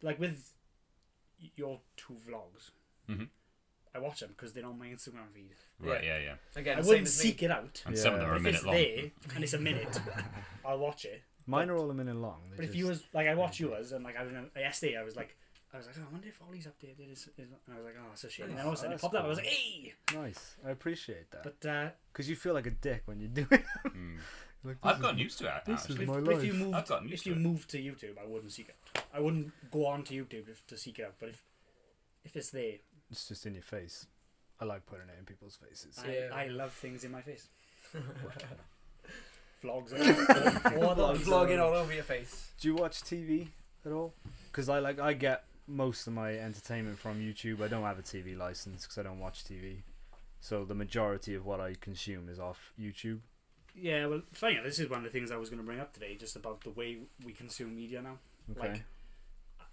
like with your two vlogs, Mhm. I watch them because they're on my Instagram feed. Right, yeah. Again, I same wouldn't as seek me. it out. And some of them are a If minute it's long. there and it's a minute, I'll watch it. Mine are all a minute long. But if you was like, I watch yours, and like I remember yesterday, I was like, oh, I wonder if Ollie's updated. And I was like, oh, that's a shame. And then all of a sudden it That's popped up. I was cool. like, hey. Nice, I appreciate that. But Because you feel like a dick when you do it. Like, I've this gotten used to it. this is Actually. my But if life. you moved, I've gotten used if you to it. moved to YouTube, I wouldn't seek it out. I wouldn't go on to YouTube to seek it out. But if it's there, It's just in your face. I like putting it in people's faces. Yeah. I love things in my face. Vlogs, all the Vlogging all over your face. Do you watch TV at all? Because I get most of my entertainment from YouTube. I don't have a TV license because I don't watch TV. So the majority of what I consume is off YouTube. Yeah, well, funny enough, this is one of the things I was going to bring up today, just about the way we consume media now. Okay. Like,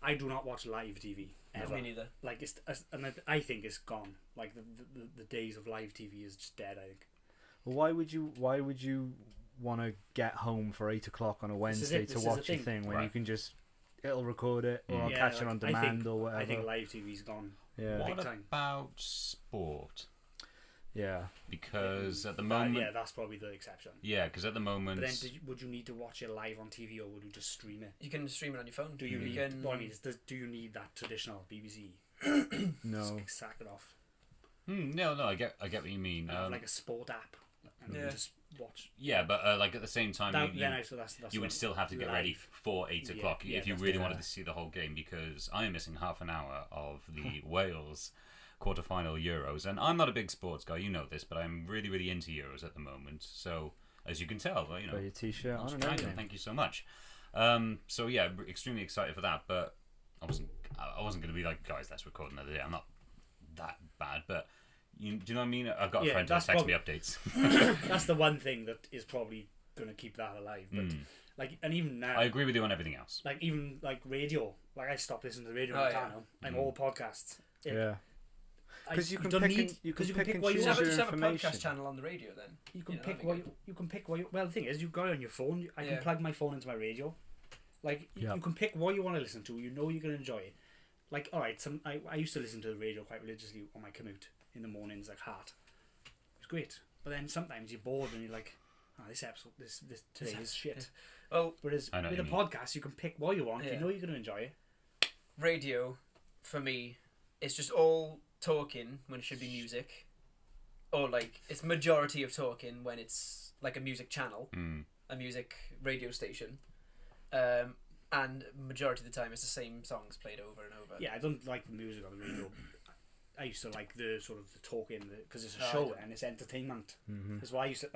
I do not watch live TV ever. Me neither. Like, and I think it's gone. Like the days of live TV is just dead. I think. Well, why would you want to get home for 8 o'clock on a Wednesday This to is the watch your thing. thing when you Right. can just it'll record it or I'll Yeah, catch it like, on I demand think- or whatever. I think live TV's gone. Yeah. Big What time. about sport? Yeah. Because at the moment, Yeah, that's probably the exception. yeah, because at the moment, But then, would you need to watch it live on TV, or would you just stream it? You can stream it on your phone. Do you need? can? What I mean is, do you need that traditional BBC? No. Just sack it off. no, I get what you mean. Have like a sport app, and Yeah. just watch. Yeah, but like at the same time, That, you, then I so that's you would what- still have to get live. ready for 8 Yeah, o'clock yeah, if you that's really the- wanted to see the whole game, because I am missing half an hour of the Wales quarterfinal Euros, and I'm not a big sports guy, you know this, but I'm really, really into Euros at the moment. So as you can tell, well, you know, Got your t-shirt on that's and kind of- everything. thank you so much. So yeah, extremely excited for that, but I wasn't going to be like, guys, let's record another day. I'm not that bad, but do you know what I mean? I've got a Yeah, friend to that's text me updates. That's the one thing that is probably going to keep that alive. But like, and even now, I agree with you on everything else. like even like radio, like I stopped listening to the radio Oh, in yeah. town. I'm all podcasts. Yeah. I 'Cause you can don't pick need, and- you because can you can pick pick and what you choose want. your Just have a information. podcast channel on the radio then. You can know, pick that'd be what good. you can pick what you. Well, the thing is, you go on your phone. I Yeah. can plug my phone into my radio. Like Yeah. you can pick what you want to listen to. You know you're gonna enjoy it. Like all right, I used to listen to the radio quite religiously on my commute in the mornings, like Heart. It's great, but then sometimes you're bored and you're like, oh, this episode, this today is shit. Well, Whereas I know with a what you mean. podcast, you can pick what you want. Yeah. You know you're gonna enjoy it. radio, for me, it's just all talking when it should be music. Or like, it's majority of talking when it's like a music channel, a music radio station. And majority of the time it's the same songs played over and over. Yeah, I don't like the music on the radio. I used to like the sort of the talking because it's a Oh, I show don't. and it's entertainment. Mm-hmm. That's why I used to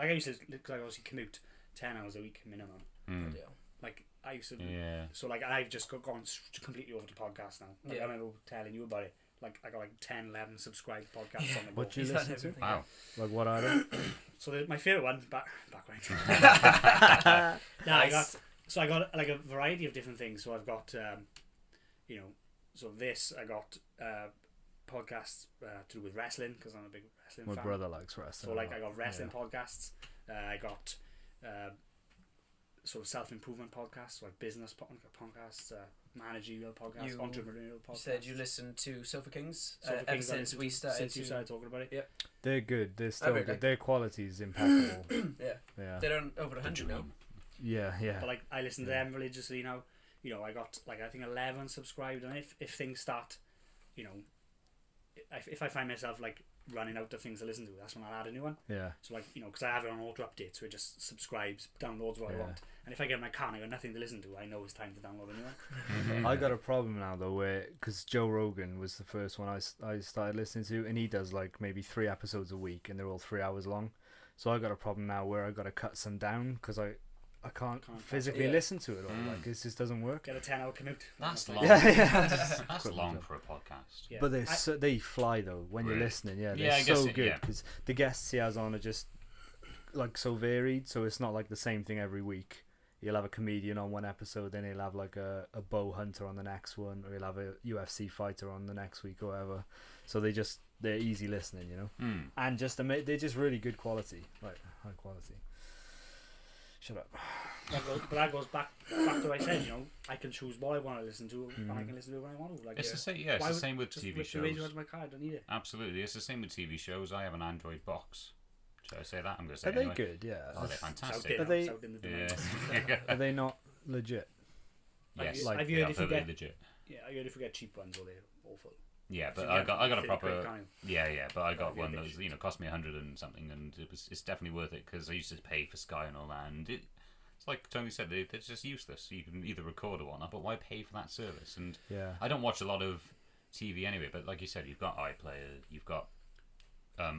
because I obviously commute 10 hours a week minimum. Radio. Like I used to, Yeah. so like I've just gone completely over to podcasts now. Like, Yeah. I remember telling you about it. Like I got like 10, 11 subscribed podcasts on the go. What do you He's had listen to? everything. Wow. Like what are they? So my favorite one back No, Nice. I got like a variety of different things. So I've got you know, so this I got podcasts to do with wrestling because I'm a big wrestling My fan. brother likes wrestling. So a like lot. I got wrestling Yeah. podcasts. I got sort of self-improvement podcasts, like business podcasts, managerial podcasts, You- entrepreneurial podcasts. You said you listened to Sofa Kings, Sofa ever Kings, since we started. since you started talking about it. They're good. They're still very good. good. Their quality is impeccable. Yeah. Yeah. They're on over The 100 now. dream. Yeah. Yeah. But like I listen to them religiously now. You know, I got like I think 11 subscribed, and if things start, you know, if I find myself like running out of things to listen to, that's when I'll add a new one. Yeah. So like, you know, because I have it on auto update, so it just subscribes, downloads what I Yeah. want. And if I get in my car and I got nothing to listen to, I know it's time to download a new one. I got a problem now though, where because Joe Rogan was the first one I started listening to, and he does like maybe 3 episodes a week, and they're all 3 hours long. So I got a problem now where I got to cut some down because I can't Can't physically yeah. listen to it all. Like it just doesn't work. Get a 10-hour commute. That's like- long. Yeah, yeah. That's Quick long job. for a podcast. Yeah. But they I- they fly though when you're Really? listening. Yeah, they're Yeah, I guess so it- good yeah. because the guests he has on are just like so varied. So it's not like the same thing every week. You'll have a comedian on one episode, then he'll have like a bow hunter on the next one, or he'll have a UFC fighter on the next week or whatever. So they're easy listening, you know, and just they're just really good quality, like high quality. Shut up. that goes back to what I said. You know, I can choose what I want to listen to, and I can listen to it when I want to. Like, It's the same. Yeah, it's why the would- same with just TV rip the radio out shows. of my car. I don't need it. Absolutely, it's the same with TV shows. I have an Android box. Should I say that? I'm going to say Are it they anyway. good? Yeah. Oh, they're South fantastic. Are they- South in the Yeah. Are they not legit? Yes, Like- I've they heard are if you perfectly get legit. I heard if you get cheap ones, or they're awful. Yeah, but So I you got get a 50 proper quid, can't yeah, but I got Yeah, one they that was, should. you know, cost me 100 and something, and it's definitely worth it because I used to pay for Sky and all that, and it's like Tony said, they're just useless. You can either record or whatnot, but why pay for that service? And Yeah. I don't watch a lot of TV anyway, but like you said, you've got iPlayer, you've got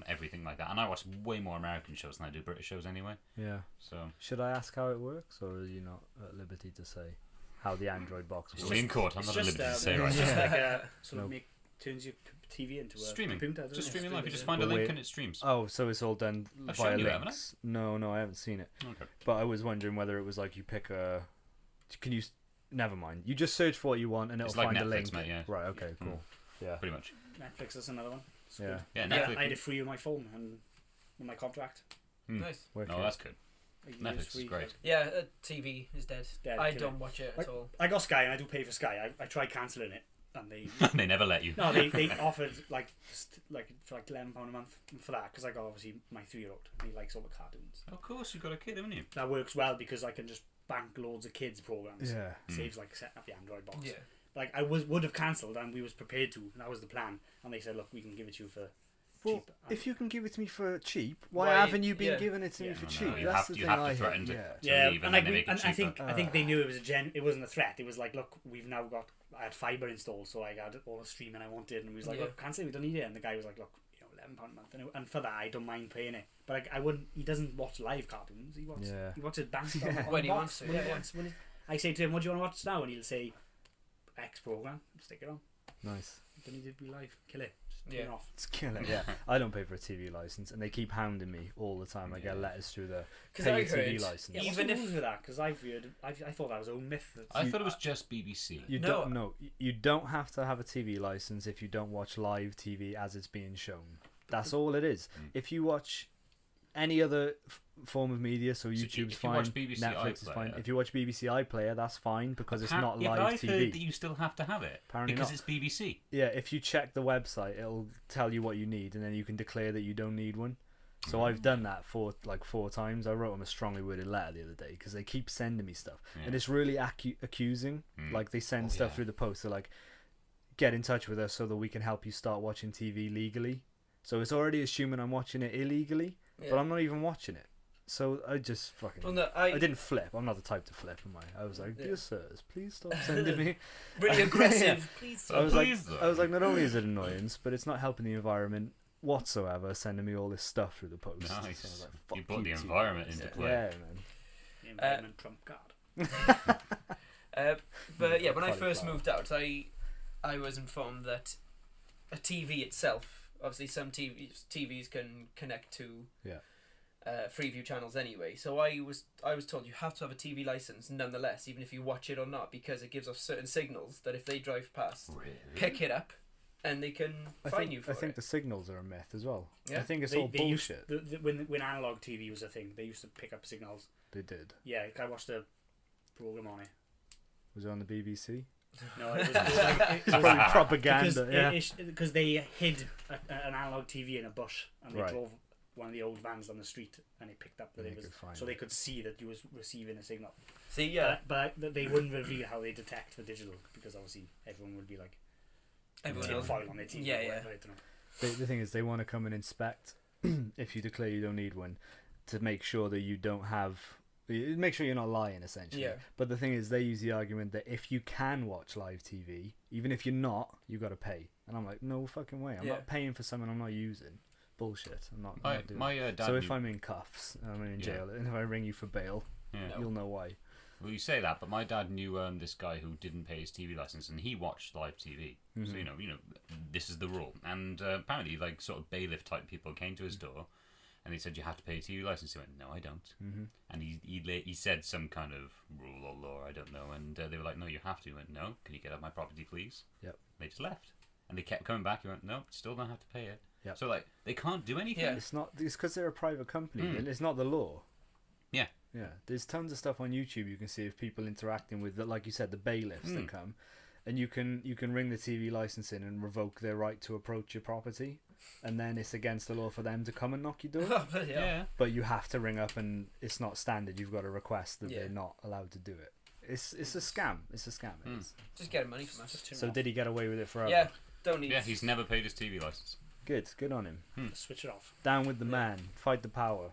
everything like that, and I watch way more American shows than I do British shows anyway. Yeah. So Should I ask how it works, or are you not at liberty to say how the Android box it's works? in court. I'm It's not at just, liberty to say it's right just now. like a sort No. of turns your TV into a Streaming, computer. doesn't just it? streaming live. You just yeah. find a But link wait- and it streams. Oh, so it's all done I've via shown you that, haven't I? links. No, I haven't seen it. Okay. But I was wondering whether it was like you pick a. Can you? Never mind. You just search for what you want and it'll It's like find a Netflix, link. mate, yeah. Right. Okay. Cool. Yeah. Pretty much. Netflix is another one. It's Yeah. good. Yeah, Yeah, Netflix. I had it free on my phone and with my contract. Nice. Wicked. Oh, that's good. I use Netflix is free, great. like- Yeah, TV is dead. Dead, I kill don't it. watch it Like- at all. I got Sky and I do pay for Sky. I tried cancelling it and they They never let you. no they offered like for like £11 a month for that because I got obviously my 3-year-old and he likes all the cartoons. Of course, you've got a kid, haven't you? That works well because I can just bank loads of kids programs. Yeah. Saves like setting up the Android box. Yeah. Like I would have cancelled and we was prepared to. And that was the plan. And they said, look, we can give it to you for Well, cheap. if you can give it to me for cheap, why, Why- haven't you been yeah. giving it to me Yeah. for No, cheap? no, you That's have the to- thing you have to I threaten hate. to- Yeah. yeah, leave and and then they make it I think cheaper. I think they knew it was it wasn't a threat. It was like, look, we've now got I had fibre installed, so I had all the streaming I wanted, and we was like, Yeah. look, can't say we don't need it. And the guy was like, look, you know, £11 a month, and for that I don't mind paying it. But like, I wouldn't. He doesn't watch live cartoons. He watches Yeah. he watches banked Yeah. on When the he box, wants to, when he yeah, wants. When I say to him, what do you want to watch now? And he'll say X program. Stick it on. Nice. Don't need it to be live. Kill it. Just turn it Yeah. off. It's killing. Yeah. I don't pay for a TV license, and they keep hounding me all the time. I get Yeah. letters through the 'Cause pay I your TV heard- license. Yeah, Even even if- with that, because I've heard, I thought that was a myth. That I thought it was just BBC. You No. don't know. You don't have to have a TV license if you don't watch live TV as it's being shown. That's all it is. If you watch any other form of media, so if YouTube's you fine, watch BBC Netflix is fine. iPlayer- If you watch BBC iPlayer, that's fine because it's not Yeah, but live I TV. heard that you still have to have it Apparently because not. it's BBC. Yeah, if you check the website, it'll tell you what you need, and then you can declare that you don't need one. So Mm. I've done that for like 4 times. I wrote them a strongly worded letter the other day because they keep sending me stuff, and Yeah. it's really accusing. Like they send stuff yeah. through the post. They're like, "Get in touch with us so that we can help you start watching TV legally." So it's already assuming I'm watching it illegally, but Yeah. I'm not even watching it. So I just fucking. Well, no, I didn't flip. I'm not the type to flip, am I? I was like, Yeah. "Dear sirs, please stop sending me." really aggressive. Please. I was Please, like, though. I was like, not only is it annoyance, but it's not helping the environment whatsoever. Sending me all this stuff through the post. So I was Nice. like, You "Fuck brought the you two." environment into play. Yeah, man. the environment trump card. But yeah, when I first Cauliflower. moved out, I was informed that a TV itself, obviously some TVs can connect to Yeah. Freeview channels anyway. So I was told you have to have a TV license nonetheless, even if you watch it or not, because it gives off certain signals that if they drive past, Really? pick it up, and they can fine you for I think it. the signals are a myth as well. Yeah. I think it's They- all they used- bullshit. when analog TV was a thing, they used to pick up signals. They did. Yeah, I watched a program on it. Was it on the BBC? No, it was like, It's probably propaganda. because Yeah. because they hid an analog TV in a bush and they Right. drove one of the old vans down the street and they picked up that And it they was could find so it. they could see that you was receiving a signal. See, yeah, But they wouldn't reveal how they detect for digital because obviously everyone would be like everyone tinfoil else. on their TV. Yeah, or yeah. whatever, I don't know. The thing is, they want to come and inspect if you declare you don't need one to make sure that you don't have. Make sure you're not lying, essentially. Yeah. But the thing is, they use the argument that if you can watch live TV, even if you're not, you got to pay. And I'm like, no fucking way. I'm Yeah. not paying for something I'm not using. Bullshit. I'm not. My, not doing my it. dad So if knew- I'm in cuffs, I'm in Yeah. jail, and if I ring you for bail, yeah. you'll know why. Well, you say that, but my dad knew this guy who didn't pay his TV license, and he watched live TV. Mm-hmm. So you know, this is the rule. And apparently, like sort of bailiff type people came to his door, and they said you have to pay a TV license. He went, no, I don't. Mm-hmm. And he said some kind of rule or law, I don't know. And they were like, no, you have to. He went, no, can you get off my property, please? Yep. They just left, and they kept coming back. He went, no, still don't have to pay it. Yep. So like they can't do anything. Yeah. It's not. It's because they're a private company, Mm. and it's not the law. Yeah. Yeah, there's tons of stuff on YouTube you can see of people interacting with, like you said, the bailiffs that come, and you can ring the TV licensing and revoke their right to approach your property, and then it's against the law for them to come and knock your door. Oh, bloody hell. Yeah. But you have to ring up, and it's not standard. You've got to request that Yeah. they're not allowed to do it. It's a scam. It's a scam. It is. Just get money from us. So did he get away with it forever? Yeah, don't need. Yeah, he's never paid his TV license. Good on him. Switch it off. Down with the man. Fight the power.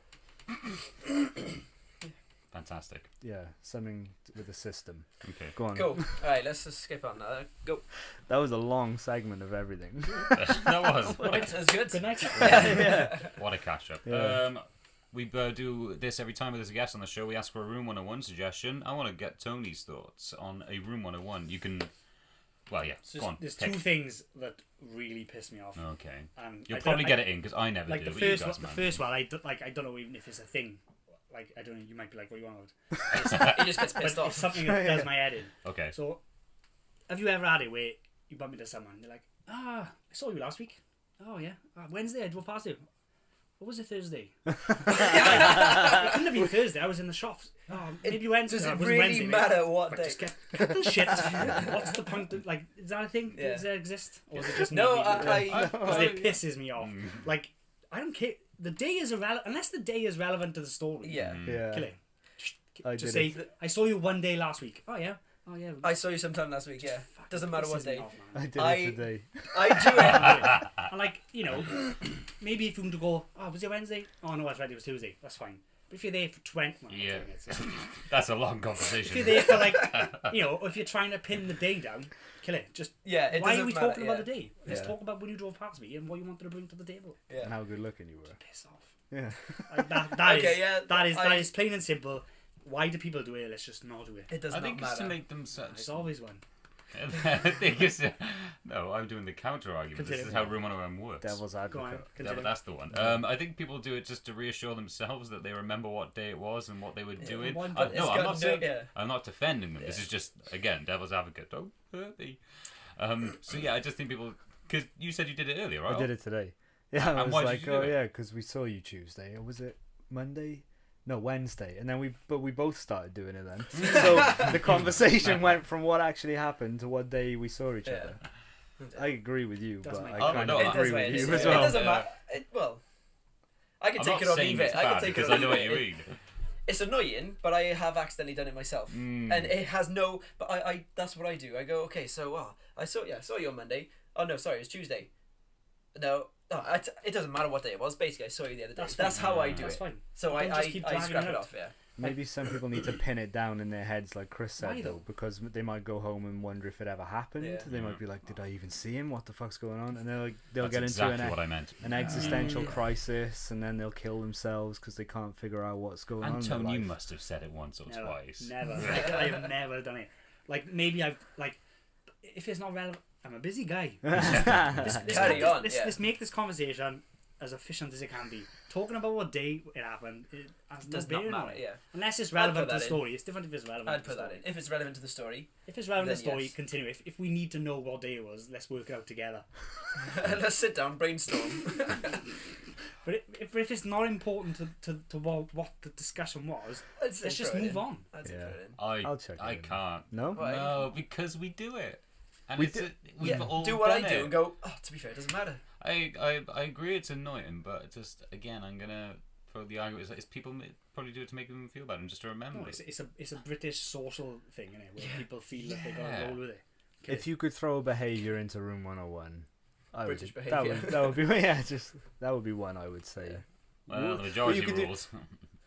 Fantastic. Yeah, something with the system. Okay. Go on. Cool. Alright, let's just skip on that. Go. That was a long segment of everything. That was. That's good. Good night. What a catch up. Yeah. We do this every time there's a guest on the show. We ask for a Room 101 suggestion. I want to get Tony's thoughts on a Room 101. You can. Well, yeah. So Go on. there's pick. two things that really piss me off. Okay. And You'll I probably don't- get it in because I never Like do. the but you first guys, one, man. the first one, I don't know even if it's a thing. Like I don't know. You might be like, what do you want? He just gets But pissed it's off. something that does my head in. Okay. So, have you ever had it where you bump into someone and they're like, I saw you last week. Oh yeah, Wednesday I drove past you. What was it, Thursday? It couldn't have been Thursday. I was in the shops. Oh, maybe Wednesday. Does No, it wasn't really Wednesday, mate. matter what But day? just get the shit. What's the point? Of, like, is that a thing? Yeah. Does that exist? Or is it just No, me? Because I it pisses me off. Like, I don't care. The day is irrelevant unless the day is relevant to the story. yeah. Yeah. Kill it. I Just did say, I saw you one day last week. Oh yeah. I saw you sometime last week. Yeah. Doesn't matter what Pisses me day. off, man. I did I- it today. I do it. And like, you know, maybe if you want to go, was it Wednesday? Oh no, that's right, it was Tuesday. That's fine. But if you're there for 20 Yeah. minutes, That's a long if you're conversation. there for like, you know, if you're trying to pin the day down, kill it. Just Yeah. It why doesn't are we matter, talking about the day? Let's Yeah. talk about when you drove past me and what you wanted to bring to the table. And Yeah. how good looking you were. Piss off. Yeah. Like that Okay, is yeah, that I- is plain and simple. Why do people do it? Let's just not do it. It does I not think it's to matter. make themselves. It's always one. I think it's. No, I'm doing the counter argument. This is Continue. how Room 101 works. Devil's Go on. advocate. Yeah, Continue. but that's the one. I think people do it just to reassure themselves that they remember what day it was and what they were doing. one- No, it's I'm got not no- saying. yeah. I'm not defending them. This is just again devil's advocate. Don't hurt me. So yeah, I just think people because you said you did it earlier, right? I did it today. Yeah, I And was why did like, you do oh it? yeah, because we saw you Tuesday. Or was it Monday? No, Wednesday. And then we both started doing it then. So the conversation went from what actually happened to what day we saw each Yeah. other. I agree with you, Doesn't but make I sense. kind Oh, of no, agree It with does, you yeah. as It well. doesn't Yeah. matter. Well, I can I'm take not it or saying leave it's it. I can bad take it because or I know leave what you it. mean. It's annoying, but I have accidentally done it myself, and it has no. But I that's what I do. I go, okay, so I saw you on Monday. Oh no, sorry, it's Tuesday. No, it doesn't matter what day it was. Basically, I saw you the other day. That's fine. how I do That's it. fine. So Don't just keep I dragging scrap it it out. off. Yeah. Maybe some people need to pin it down in their heads, like Chris said, Why though, though? because they might go home and wonder if it ever happened. Yeah. They might be like, "Did I even see him? What the fuck's going on?" And they'll That's get exactly into what I meant. an existential crisis, and then they'll kill themselves because they can't figure out what's going on. in their Anton, you life. must have said it once or Never. twice. Never. I've never done it. Like maybe I've like if it's not relevant. I'm a busy guy. Carry on, yeah. Let's make this conversation as efficient as it can be. Talking about what day it happened, it has no Does not bearing on matter. it. Yeah. Unless it's I'd relevant put to the that in. story. It's different if it's relevant. I'd to the put that story. in if it's relevant to the story. If it's relevant to the Then story, yes. continue. If we need to know what day it was, let's work it out together. Let's sit down, brainstorm. But if it's not important to what the discussion was, Let's just throw it move in. on. I'd say Yeah. throw it in. I'll check it I in. can't. No? Why? No, because we do it. And We it's do- we've Yeah, all do what I done do it. and go. Oh, to be fair, it doesn't matter. I agree it's annoying, but just again, I'm gonna throw the argument. It's people probably do it to make them feel better and just to remember. No, it's a British social thing, innit? Where people feel that they got Yeah. to roll with it. If you could throw a behaviour into Room 101, British that behaviour. that would be that would be one I would say. Well, the Well, majority you could do- rules.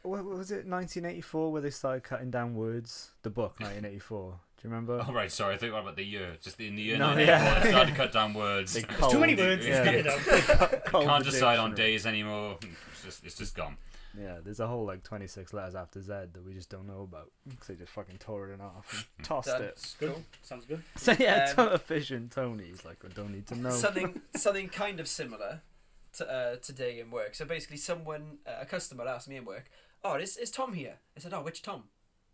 What was it? 1984 where they started cutting down words. The book 1984. Do you remember? Oh right, sorry, I think about the year. Just in the year No, 1984, yeah. they started to cut down words. They There's too many words. Yeah. Cut it out. Cold Can't decide on dictionary. days anymore. It's just gone. Yeah, there's a whole like 26 letters after Z that we just don't know about because they just fucking tore it in half and tossed Done. it. Good. Cool. Sounds good. So yeah, Um, efficient Tony's like, I don't need to know. Something kind of similar to today in work. So basically, a customer asked me in work, "Oh, is Tom here?" I said, "Oh, which Tom?"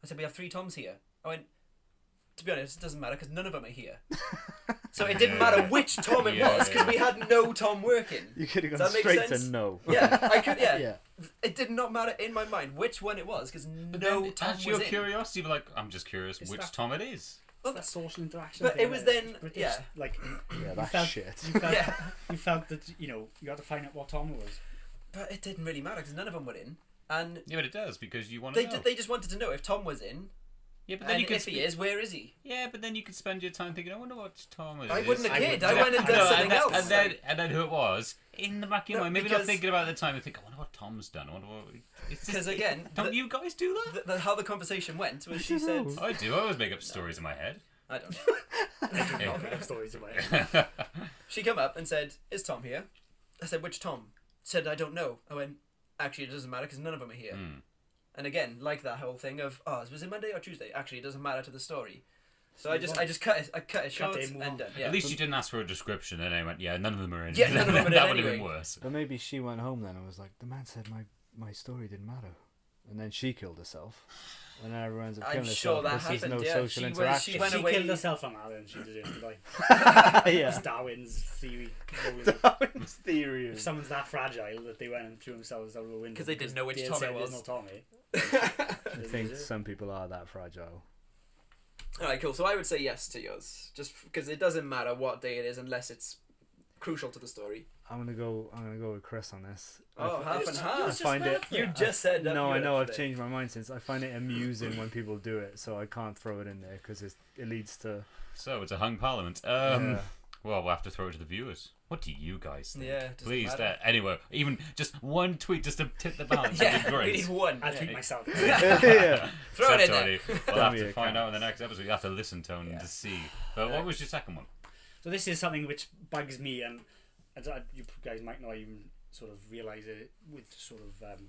I said, "We have 3 Toms here." I went, "To be honest, it doesn't matter because none of them are here." So it didn't matter which Tom it Yeah, was because we had no Tom working. You could have Does gone that make straight sense? to no. Yeah, I could. Yeah. Yeah. It did not matter in my mind which one it was because But no then, Tom out was of your in. curiosity, you're like, I'm just curious Is which that- Tom it is. It's that social interaction. But thing, it was like, then- British, yeah. like Yeah, you that's felt, shit. You felt, Yeah. you felt that you had to find out what Tom it was. But it didn't really matter because none of them were in, and Yeah, but it does because you want to they know. they just wanted to know if Tom was in, Yeah, but then and you could if he is, where is he? Yeah, but then you could spend your time thinking, I wonder what Tom is. I wouldn't have I cared. would- I went and done No, something and else. And then who it was in the back of your No, mind, maybe because- not thinking about it at the time, and think, I wonder what Tom's done. I wonder what. It's just- Because again, don't you guys do that? how the conversation went was she said, I do. I always make up stories in my head. I don't. Yeah. I have stories in my head. She come up and said, "Is Tom here?" I said, "Which Tom?" Said, "I don't know." I went, "Actually, it doesn't matter because none of them are here." Hmm. And again, like that whole thing of, "Oh, was it Monday or Tuesday?" Actually, it doesn't matter to the story. So I just cut it short it, move and on. done. Yeah. At least you didn't ask for a description, and I went, yeah, none of them are in. Yeah, none of them are in That would have anyway. been worse. But maybe she went home then and was like, the man said my story didn't matter. And then she killed herself. And then everyone ends up I'm killing sure herself that because there's happened, no yeah. social She was- interaction. she went She away- killed herself on that, and she deserves to die. yeah. It's Darwin's theory. Darwin's theory. If someone's that fragile that they went and threw themselves out of a window 'Cause they didn't know which Dale Tom it said was. There's no Tommy. I think some people are that fragile. Alright, cool. So I would say yes to yours, just because it doesn't matter what day it is unless it's crucial to the story. I'm gonna go with Chris on this. Oh, half and I half. find it. You just said that. No, you I know. were I've changed my mind since. I find it amusing when people do it, so I can't throw it in there because it leads to. So it's a hung parliament. Yeah. Well, we'll have to throw it to the viewers. What do you guys think? Yeah, doesn't Please, matter. anyway, even just one tweet just to tip the balance Yeah, would be we great. need one. I'll Yeah. tweet myself. yeah. Throw it in Except, there. Tony, we'll Damn have you, to find can't. out in the next episode. You have to listen, Tony, to see. But what was your second one? So this is something which bugs me, and you guys might not even sort of realise it with sort of.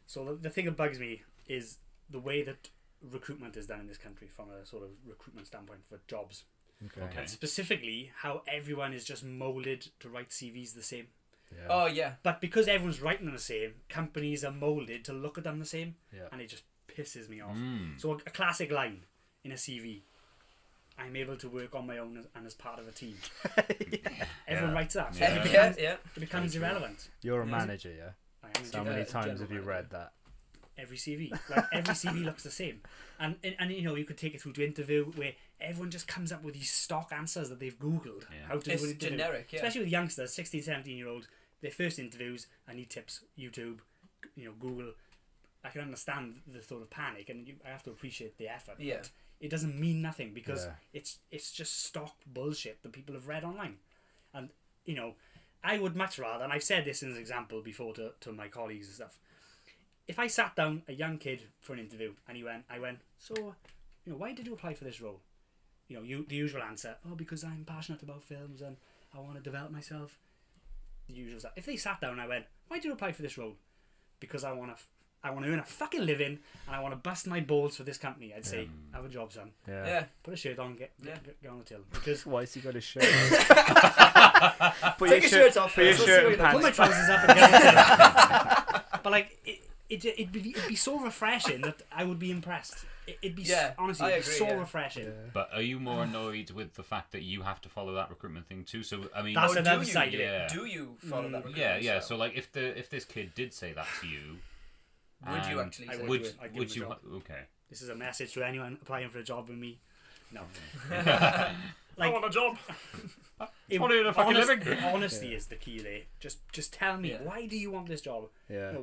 So the thing that bugs me is the way that recruitment is done in this country from a sort of recruitment standpoint for jobs. Okay. And specifically how everyone is just moulded to write CVs the same. Yeah. Oh yeah. But because everyone's writing them the same, companies are moulded to look at them the same, Yeah. and it just pisses me off. Mm. So a classic line in a CV: "I'm able to work on my own and as part of a team." Everyone Yeah. writes that. So Yeah. Yeah. it becomes irrelevant. You're a manager, yeah. I am So how indeed. many a times general have you manager. read that? Every CV, like every CV looks the same, and you could take it through to interview where everyone just comes up with these stock answers that they've googled Yeah. how to It's do an interview. generic, yeah. Especially with youngsters, 16, 17-year-olds, their first interviews. I need tips. YouTube, Google. I can understand the sort of panic, and I have to appreciate the effort. Yeah. But it doesn't mean nothing because Yeah. it's just stock bullshit that people have read online, and I would much rather, and I've said this as an example before to my colleagues and stuff. If I sat down a young kid for an interview and I went, so, why did you apply for this role? The usual answer, oh, because I'm passionate about films and I want to develop myself. The usual stuff. If they sat down and I went, why did you apply for this role? Because I want to earn a fucking living and I want to bust my balls for this company. I'd say, have a job, son. Yeah. Yeah. Put a shirt on, get on the till. Because Why has he got his shirt? Put Take your shirt off Put your first, let's shirt see and what you put my pants. trousers up and get on the till. But like, it'd be so refreshing that I would be impressed. It'd be Yeah, honestly I it'd be agree, so yeah. refreshing. But are you more annoyed with the fact that you have to follow that recruitment thing too? So I mean, That's Oh, another do you? side of Yeah. it. Do you follow that? yeah, recruitment yeah. style? So like, if this kid did say that to you, Would you and actually I say would. would do it. I'd give would him you? a job. Okay. This is a message to anyone applying for a job with me. No. I Like, want a job. What are you, a fucking living? Honesty is the key there. Just tell me, Yeah. why do you want this job? Yeah.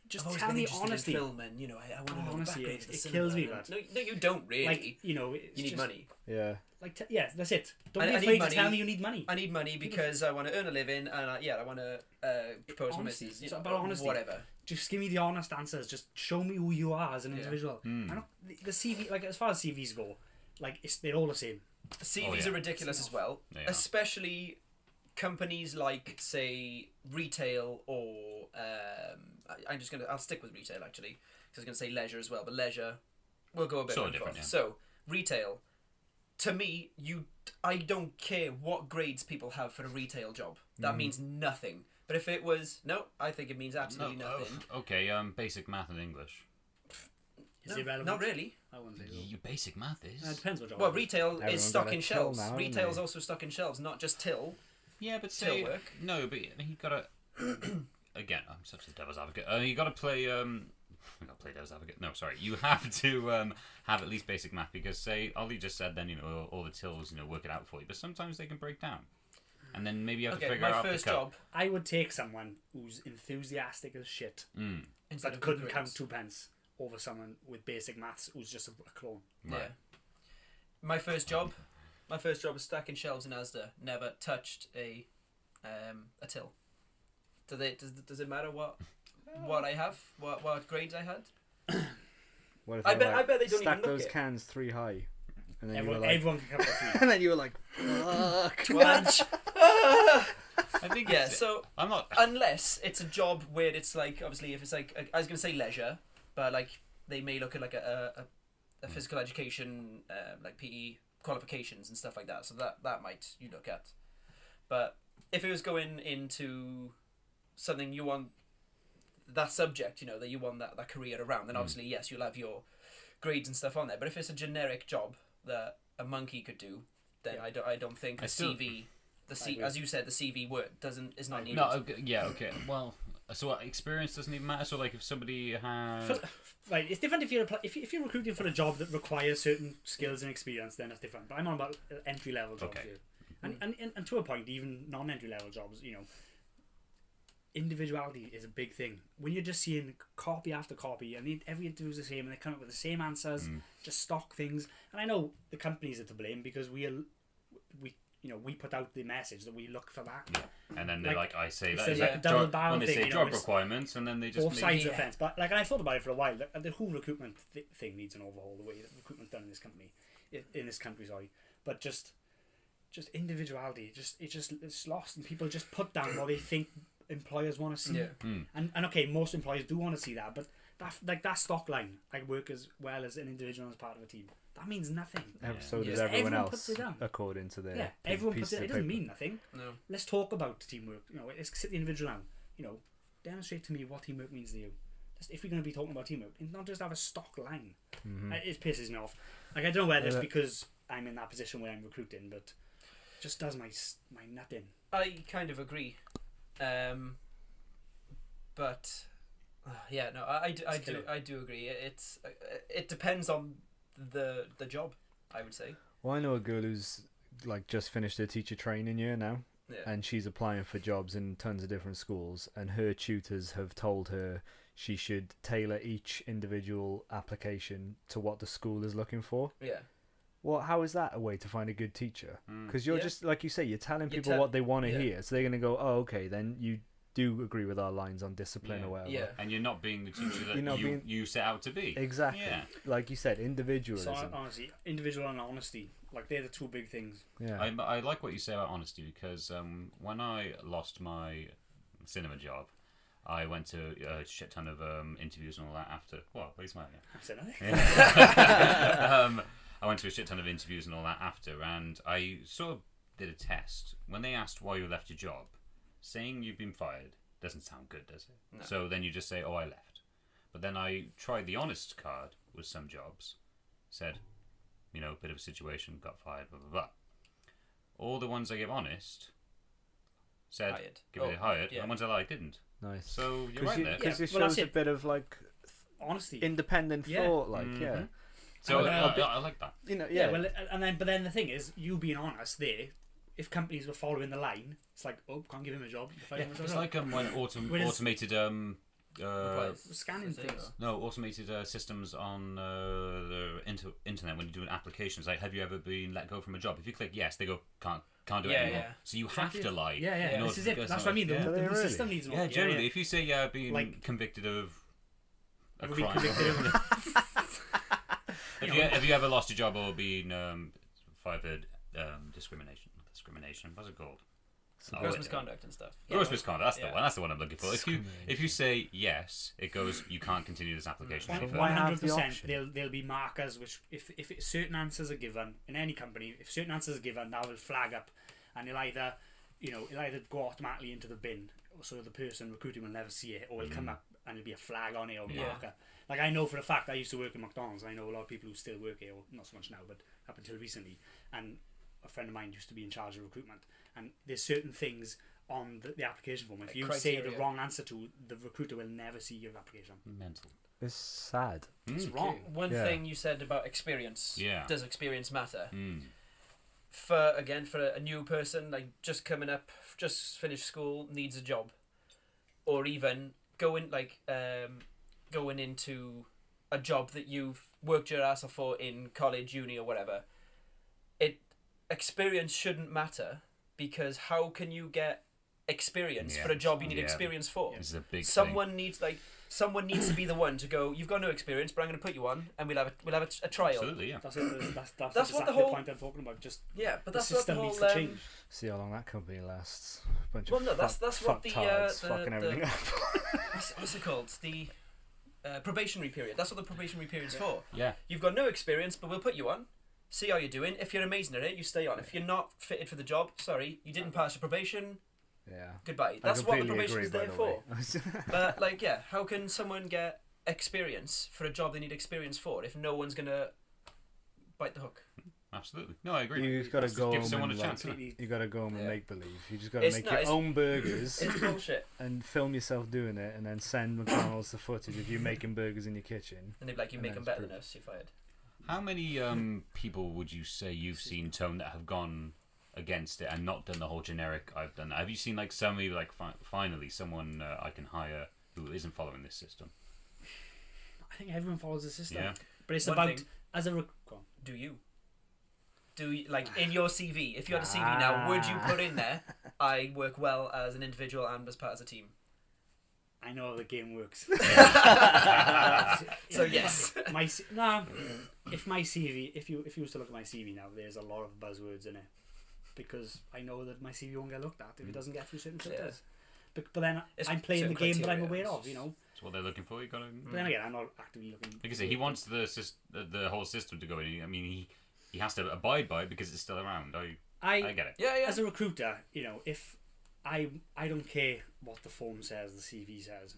Just I've always tell been me interested honestly. in film and I want to know Honestly, background to the it cinema kills me, and- that. No, you don't really. Like, it's you need just, money. Yeah. Like, yeah, that's it. Don't I be need afraid to money. tell me you need money. I need money because I want to earn a living and I want to propose to Honesty. missus. It's about honesty. Whatever. Just give me the honest answers. Just show me who you are as an Yeah. individual. I don't, the CV, like as far as CVs go, like they're all the same. CVs yeah. are ridiculous as well, They are. especially companies like, say, retail or I'll stick with retail actually because I was going to say leisure as well, but leisure will go a bit Sort of back and different, forth. So retail, to me, I don't care what grades people have for a retail job. That means nothing. But if it was I think it means absolutely nothing. Okay. Basic math and English. Is No, it relevant? not really. I wouldn't say so. Your basic math is. It depends what job. Well, it is. retail Everyone's is got stock a in till shelves. now, haven't Retail's they? also stock in shelves, not just till. Yeah, but Still say work. no, but he got to. Again, I'm such a devil's advocate. You got to play. You got to play devil's advocate. No, sorry. You have to have at least basic math because, say, Ollie just said, then all the tills, work it out for you. But sometimes they can break down, and then maybe you have to Okay, figure my out first the cut. job. I would take someone who's enthusiastic as shit Instead but of couldn't good count grades. 2 pence over someone with basic maths who's just a clone. Right. Yeah. My first job was stacking shelves in Asda. Never touched a till. Does it matter what I have? What grades I had? What if I they bet- were I bet they don't stack even look those it. cans 3 high, and then Everyone, you were like, everyone can count to 3. and then you were like, fuck. Lunch. I think. Yeah. it's- So I'm not. unless it's a job where it's like, obviously, if it's like, I was gonna say leisure, but like they may look at like a physical education, like PE qualifications and stuff like that. So that might you look at. But if it was going into something you want, that subject, that you want that career around, then obviously yes, you'll have your grades and stuff on there. But if it's a generic job that a monkey could do, then I don't think I still- CV, agree. as you said, the CV word is not needed. No. Okay, yeah. Okay. Well. So what, experience doesn't even matter. So like, if somebody has. Right, it's different if if you're recruiting for a job that requires certain skills and experience, then it's different. But I'm on about entry level jobs Okay. here, and to a point, even non-entry level jobs, individuality is a big thing. When you're just seeing copy after copy, and every interview's the same, and they come up with the same answers, just stock things. And I know the companies are to blame because we put out the message that we look for that. Yeah. And then they Like, I say it's that a is like like double job, down when they thing, say you know, job it's requirements, and then they just both sides of Yeah. the fence. But and I thought about it for a while. The whole recruitment thing needs an overhaul. The way that recruitment's done in this company, in this country, sorry. But just individuality, it's lost, and people just put down what they think employers want to see. Yeah. And okay, most employers do want to see that, but that stock line, I work as well as an individual as part of a team. That means nothing. So does Yeah. everyone Everyone puts else, it down. according to their Yeah, everyone puts piece it. of It doesn't paper. mean nothing. No. Let's talk about teamwork. Let's sit the individual down. Demonstrate to me what teamwork means to you. If we're going to be talking about teamwork, and not just have a stock line. It pisses me off. Like, I don't know whether it's because I'm in that position where I'm recruiting, but it just does my nut in. I kind of agree, but yeah, no, I do agree. It depends on the job, I would say. Well, I know a girl who's like just finished her teacher training year now, Yeah. and she's applying for jobs in tons of different schools, and her tutors have told her she should tailor each individual application to what the school is looking for. Yeah. Well, how is that a way to find a good teacher? Because you're Yeah. just, like you say, you're telling You people what they want to yeah. hear, so they're going to go, oh, okay, then you do agree with our lines on discipline Yeah. or whatever. Yeah. And you're not being the teacher that You're not being- you set out to be. Exactly. Yeah. Like you said, individualism. So honestly, individual and honesty, like they're the two big things. yeah. I like what you say about honesty because when I lost my cinema job, I went to a shit ton of interviews and all that after. What are you smiling at? I said, I went to a shit ton of interviews and all that after, and I sort of did a test. When they asked why you left your job, saying you've been fired doesn't sound good, does it? No. So then you just say, oh, I left. But then I tried the honest card with some jobs, said, bit of a situation, got fired, blah, blah, blah. All the ones I gave honest said, Hired. give it hired, yeah. and the ones I lied didn't. Nice. So you're right there. Because it well, that's shows a it. bit of like honesty. independent Yeah. thought, like yeah. So And, I like that. Yeah, well, but then the thing is, you being honest there, if companies were following the line, it's like, oh, can't give him a job. It's like when Whereas- automated scanning things. automated systems on the internet when you're doing applications. Like, have you ever been let go from a job? If you click yes, they go can't do it Yeah, anymore. yeah. So you have to lie. Yeah, yeah. in order This is to it. get That's what I mean. something. The Do they whole really? system needs an Yeah, generally, yeah. if you say being Like- convicted of a Ever been crime, convicted of- have you ever lost your job or been fired discrimination? What's it called? Gross it- misconduct and stuff. Gross misconduct. That's the Yeah. one. That's the one I'm looking for. If you say yes, it goes. You can't continue this application any further. Why have the 100%. option? There'll be markers which, if certain answers are given in any company, if certain answers are given, that will flag up, and it'll either go automatically into the bin, so the person recruiting will never see it, or it'll come up and there'll be a flag on it or a Yeah. marker. Like I know for a fact I used to work in McDonald's, and I know a lot of people who still work here, or not so much now, but up until recently. And a friend of mine used to be in charge of recruitment, and there's certain things on the application form. If Like you say the criteria. wrong answer to, the recruiter will never see your application. Mental. It's sad. It's wrong. One Yeah. thing you said about experience. Yeah. Does experience matter? Mm. For a new person like just coming up, just finished school, needs a job, or even going into a job that you've worked your ass off for in college, uni, or whatever. Experience shouldn't matter, because how can you get experience Yeah. for a job you need Yeah. experience for? This is a big Someone needs to be the one to go, you've got no experience, but I'm going to put you on, and we'll have a trial. thing. Absolutely, yeah. That's That's exactly what the whole- point I'm talking about. Just Yeah, but the that's what the system whole needs to change. See how long that company lasts. Bunch Well, of no, that's what the fucktards fucking everything up. what's it called? The probationary period. That's what the probationary period's for. Yeah. You've got no experience, but we'll put you on. See how you're doing. If you're amazing at it, you stay on. If you're not fitted for the job, sorry, you didn't pass your probation. Yeah. Goodbye. I That's what the completely probation agree, is by there the for. way. But how can someone get experience for a job they need experience for if no one's gonna bite the hook? Absolutely. No, I agree. You gotta Just go give home someone and a chance. like, innit? you gotta go home and Yeah. make believe. You just gotta It's make not- your it's- own burgers It's bullshit. and film yourself doing it, and then send McDonald's the footage of you making burgers in your kitchen. And they're like, you And make then them it's better proof. than us. You're fired. How many people would you say you've seen, Tone, that have gone against it and not done the whole generic I've done that? Have you seen like somebody like finally someone I can hire who isn't following this system? I think everyone follows the system. Yeah. But it's One about thing- as a go on. Do you like in your CV? If you had a CV now, would you put in there? I work well as an individual and as part of a team. I know how the game works. So yes. If my CV, if you was to look at my CV now, there's a lot of buzzwords in it, because I know that my CV won't get looked at if it doesn't get through certain filters. But then It's I'm playing the certain game that I'm criteria. aware of, you know. That's what they're looking for. You gotta. But then again, I'm not actively looking. Like I say, he wants the whole system to go in. I mean, he has to abide by it because it's still around. I get it. Yeah. As a recruiter, you know, if I don't care what the form says, the CV says,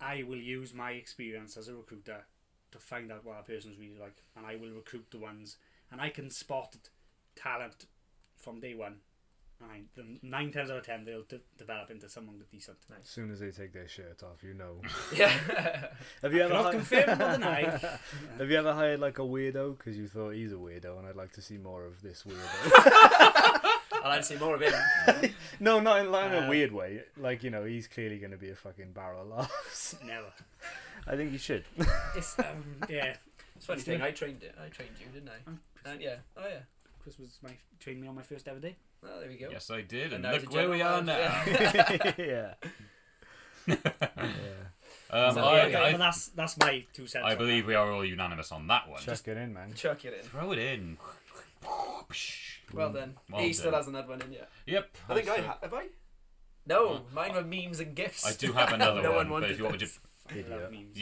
I will use my experience as a recruiter to find out what a person's really like, and I will recruit the ones, and I can spot talent from day one. And 9 times out of 10 they'll develop into someone decent. As soon as they take their shirt off, you know. Yeah. Have you ever Cannot confirm nor deny. Have you ever hired like a weirdo because you thought he's a weirdo and I'd like to see more of this weirdo? I'd like to see more of him. No, not in a weird way. Like, you know, he's clearly going to be a fucking barrel of laughs. Never. I think you should. It's yeah. It's a funny thing. I trained you, didn't I? Yeah. Oh yeah. Chris was trained me on my first ever day. Oh, there we go. Yes, I did, and now he's look a where we general are manager. now. Yeah. Um, So, I, yeah, But that's my 2 cents. I on believe we are all unanimous on that one. Chuck it in, man. Chuck it in. Throw it in. Well then, Well he still done. hasn't had one in yet. Yep. I think I also- have I? No, mine were memes and gifs. I do have another No one, one but if you want me to, this. I love Idiot. memes.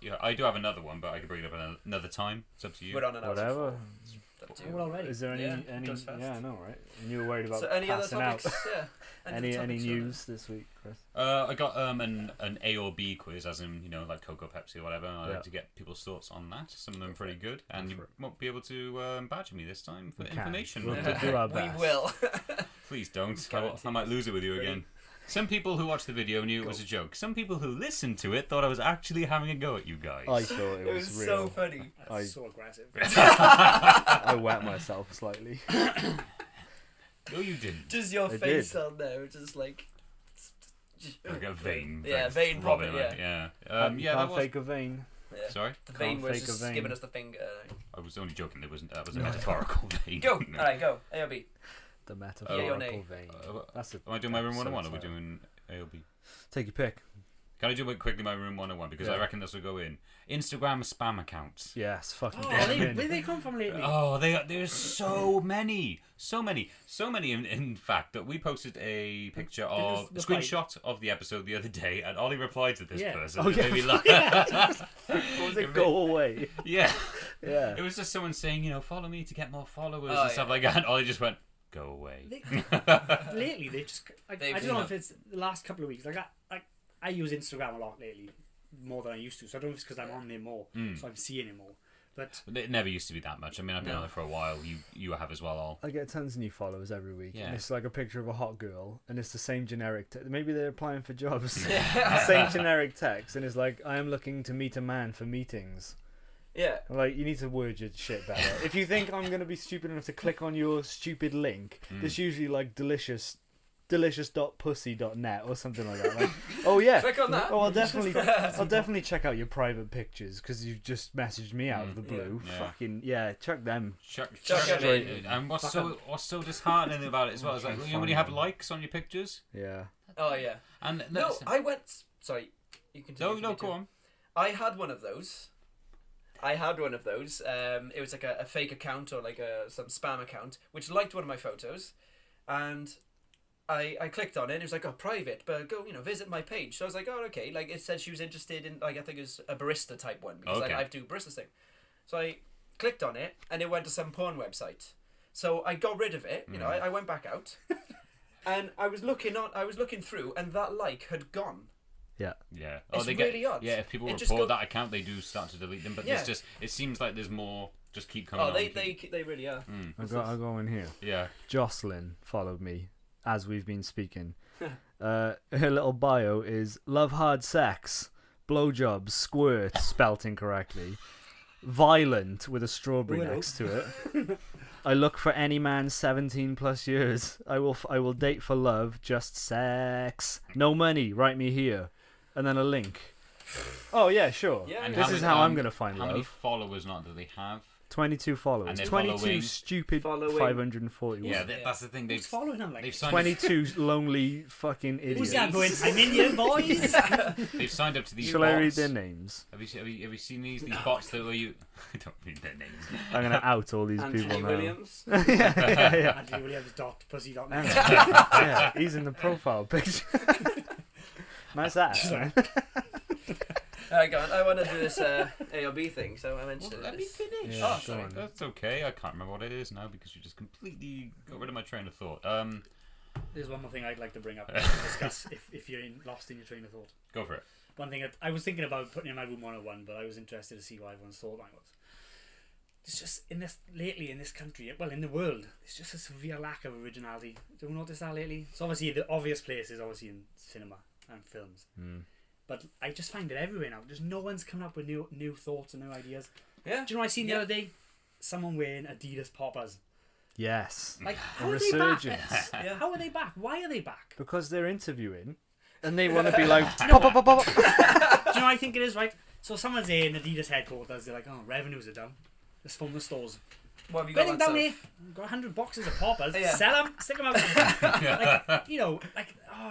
yeah, I do have another one, but I can bring it up another time. It's up to you. We're on an hour. Whatever. Up to Oh, you. well, already. Is there any? Yeah, any? goes fast. Yeah, I know, right? And you were worried about So any other passing topics? out. Yeah. Any other topics, news this week, Chris? I got an A or B quiz, as in like Cocoa, Pepsi, or whatever. And I Yeah. like to get people's thoughts on that. Some of them pretty good, and Go you for it. won't be able to badger me this time for We can. information. We'll Yeah. do our We best. will. Please don't. Guaranteed. I might lose it with you again. Some people who watched the video knew it was a joke. Some people who listened to it thought I was actually having a go at you guys. I thought it It was was real. so funny. That's so aggressive. I wet myself slightly. No, you didn't. Just your I face did. on there, just like. Like a vein. Yeah, like vein throbbing, popping, like, yeah. You Yeah, that can't was. fake a vein. Yeah. Sorry, The vein Can't was fake a just vein. giving us the finger. I was only joking. That was a metaphorical vein. Go. All right, go. A or B. The Yeah, metaphorical your name. vein. Uh, That's it. Am I doing my room 101 or are we episode doing A or B? Take your pick. Can I do it quickly, my room 101? Because I Yeah. reckon this will go in. Instagram spam accounts. Yes, fucking Oh, get 'em where in. they come from lately? Oh, there's so many. In fact, that we posted a picture of a the screenshot of the episode the other day, and Ollie replied to this Yeah. person. Oh, It yeah. made me laugh. What was it? Go away. Yeah, Yeah. it was just someone saying, follow me to get more followers Oh, and stuff yeah. like that. And Ollie just went, go away. Lately, they just. I They've don't know if it's the last couple of weeks. I use Instagram a lot lately. more than I used to. So I don't know if it's because I'm on there more, so I'm seeing it more. But It never used to be that much. I mean, I've been on it for a while. You have as well, all. I get tons of new followers every week, Yeah. and it's like a picture of a hot girl, and it's the same generic. Maybe they're applying for jobs. The same generic text, and it's like, I am looking to meet a man for meetings. Yeah. Like, you need to word your shit better. If you think I'm gonna be stupid enough to click on your stupid link, it's usually like delicious.pussy.net or something like that. Like, oh yeah, Click on that. oh I'll definitely check out your private pictures because you've just messaged me out of the blue. Yeah. Fucking yeah, chuck them. Chuck it it. And what's so disheartening about it as well is like, you know when you have likes on your pictures? Yeah. Oh yeah. And No, I went. Sorry, you continue. No, go on. I had one of those. It was like a fake account or like some spam account which liked one of my photos, and I clicked on it and it was like, oh, private, but go, visit my page. So I was like, oh, okay. Like, it said she was interested in, like, I think it was a barista type one because Okay. I do barista thing. So I clicked on it and it went to some porn website. So I got rid of it. I went back out and I was looking through and that like had gone. Yeah. Yeah. It's really odd. Yeah, if people It just report go- that account, they do start to delete them. But Yeah. there's just, it seems like there's more just keep coming Oh, on. they really are. I'll go in here. Yeah. Jocelyn followed me as we've been speaking. Her little bio is love hard sex, blowjobs, squirt spelt incorrectly, violent with a strawberry Hello. next to it. I look for any man 17 plus years. I will date for love, just sex. No money, write me here. And then a link. Oh yeah, sure. Yeah, And This is how I'm gonna find How many love. followers not do they have? 22 followers. And they're 22 following- stupid Following. 541. Yeah, that's the thing. who's following them? Like, They've signed 22 lonely fucking idiots. who's that going? I'm in here, boys. They've signed up to these Shall bots. I read their names? Have you seen these bots that were you? I don't read their names. I'm gonna out all these Anthony people now. Williams. yeah. Anthony Williams .pussy.net. Yeah, he's in the profile picture. Nice ass, man. Alright, go on. I want to do this A or B thing, so I mentioned Let it. me finish. Yeah, Oh, go sorry. on. That's okay. I can't remember what it is now because you just completely got rid of my train of thought. There's one more thing I'd like to bring up and discuss if you're lost in your train of thought. Go for it. One thing that I was thinking about putting in my room 101, but I was interested to see what everyone's thought on it was. It's just in this country, well, in the world, it's just a severe lack of originality. Do you notice that lately? So obviously the obvious place is obviously in cinema and films, but I just find it everywhere now. Just no one's coming up with new thoughts and new ideas. Yeah. Do you know what I seen the Yeah. other day? Someone wearing Adidas poppers. Yes. Like, A how are they back? resurgence. Yeah. How are they back? Why are they back? Because they're interviewing and they want to be like, pop, pop, pop, pop. Do you know what I think it is, right? So someone's here in Adidas headquarters, they're like, oh, revenues are down. Let's phone the stores. What have you got Getting on down sale? here, got 100 boxes of poppers, Yeah. sell them, stick them out.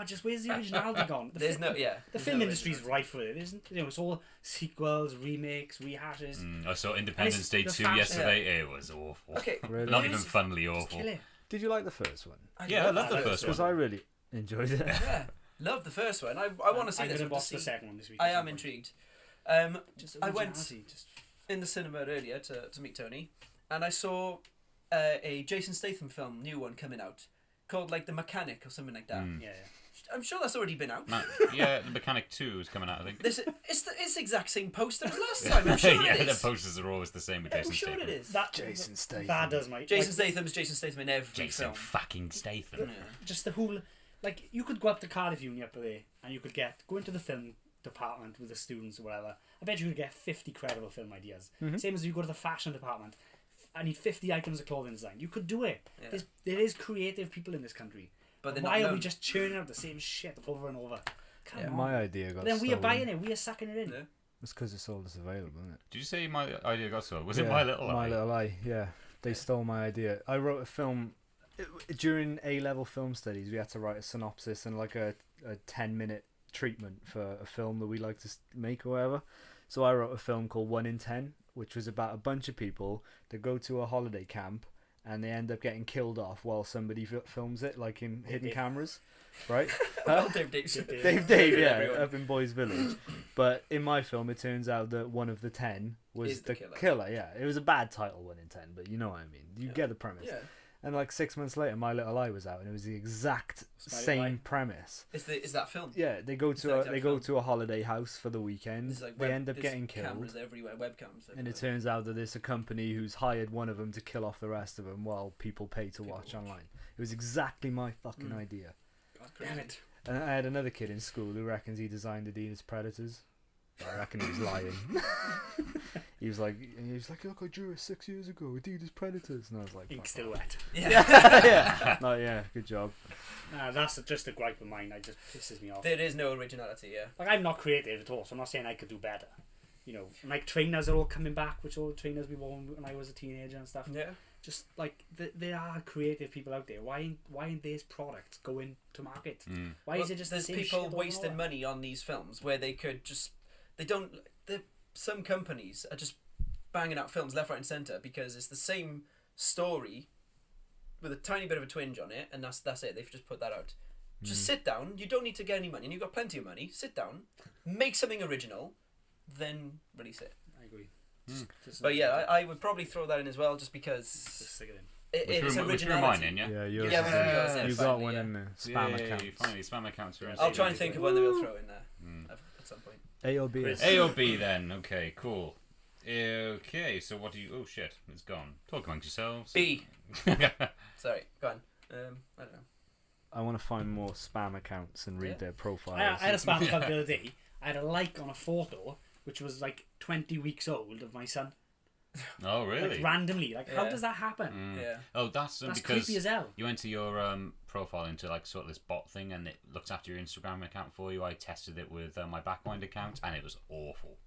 Just where's the originality gone? The There's no, yeah. The there's film no industry's originality. rife with it, isn't it? It's all sequels, remakes, rehashes. I saw Independence Day the 2 fashion- yesterday. It was awful. Okay. Really? Not even funnily Just awful. kill it. Did you like the first one? Yeah, I love the that. first Because one. I really enjoyed it. Yeah. Love the first one. I want to see I'm this gonna one. watch the second one this week. I at some am point. intrigued. Just I went originality, just in the cinema earlier to meet Tony, and I saw a Jason Statham film, new one coming out, called like The Mechanic or something like that. yeah. I'm sure that's already been out. Yeah, The Mechanic 2 is coming out, I think. It's the exact same poster as last time. I'm sure Yeah, it the is. posters are always the same with I'm Jason sure Statham. it is. That Jason Statham. That does my Jason Statham in every Jason film. fucking Statham. Yeah. just the whole like you could go up to Cardiff Uni up there and you could go into the film department with the students or whatever. I bet you could get 50 credible film ideas. Same as you go to the fashion department. I need 50 items of clothing design. You could do it. Yeah. There is creative people in this country. But they're why not are we known. just churning out the same shit over and over? Come Yeah. on. My idea got But then we are stolen. buying it. We are sucking it in. Yeah. It's because it's all that's available, isn't it? Did you say my idea got sold? Was it My Little Lie? My Little Lie, yeah. They stole my idea. I wrote a film during A-level film studies. We had to write a synopsis and like a 10-minute treatment for a film that we like to make or whatever. So I wrote a film called 1 in 10, which was about a bunch of people that go to a holiday camp and they end up getting killed off while somebody films it, like in hidden Dave. cameras, right? Well, Dave. Dave, yeah, Everyone. up in Boys Village. But in my film, it turns out that one of the 10 was Is the the killer. killer. Yeah, it was a bad title, 1 in 10, but you know what I mean. You get the premise. Yeah. And like 6 months later, My Little Lie was out, and it was the exact My Little same Lie. premise. Is that film? Yeah, they go It's to the a exact they go film. to a holiday house for the weekend. There's like They end up there's getting killed, Cameras everywhere, webcams. and it everywhere. turns out that it's a company who's hired one of them to kill off the rest of them while people pay to People watch watch. online. It was exactly my fucking Mm. idea. God damn it. And I had another kid in school who reckons he designed Adidas Predators. I reckon he was lying. he was like, look, I drew it 6 years ago, Adidas Predators, and I was like, Ink fuck still off. wet. Yeah, no, yeah, good job. That's just a gripe of mine. It just pisses me off. There is no originality. Yeah. Like, I'm not creative at all, so I'm not saying I could do better. You know, like trainers are all coming back, which all the trainers we wore when I was a teenager and stuff. Yeah. Just like there are creative people out there. Why ain't these products going to market? Why is it just the there's same people shit over and wasting over? money on these films where they could just some companies are just banging out films left, right, and centre because it's the same story with a tiny bit of a twinge on it, and that's it. They've just put that out. Just sit down. You don't need to get any money, and you've got plenty of money. Sit down, make something original, then release it. I agree. But yeah, I would probably throw that in as well, just because Just stick it in. it's Which threw mine originality. in, yeah? Yeah, yours Yeah, is we in. threw yours in, You got finally, one yeah. in there. Spam Yay, accounts. finally, spam accounts are in. I'll try and think of one that we'll throw in there at some point. A or B? Chris. A or B then? Okay, cool. Okay, so what do you? Oh shit, it's gone. Talk amongst yourselves. B. Sorry, go on. I don't know. I want to find more spam accounts and read Yeah. their profiles. I had a spam account the other day. I had a like on a photo which was like 20 weeks old of my son. Oh really? Like randomly. Like how Yeah. does that happen? Yeah. Oh, that's That's because creepy as hell. you went to your profile into like sort of this bot thing, and it looked after your Instagram account for you. I tested it with my Backwind account, and it was awful.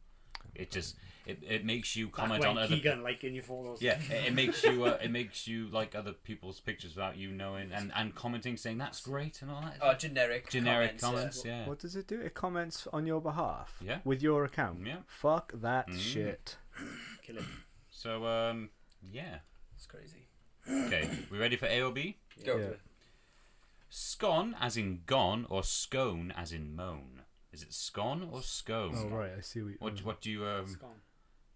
It just it makes you comment on other. Keegan like in your photos. Yeah, it makes you like other people's pictures without you knowing, and commenting saying that's great and all that. Oh, generic Comments, yeah. yeah. What does it do? It comments on your behalf. Yeah. With your account. Yeah. Fuck that shit. Kill it. So yeah. It's crazy. Okay, we ready for A or B? Go. Yeah. Scone as in gone, or scone as in moan. Is it scone or scone? Oh right, I see. What do you It's gone.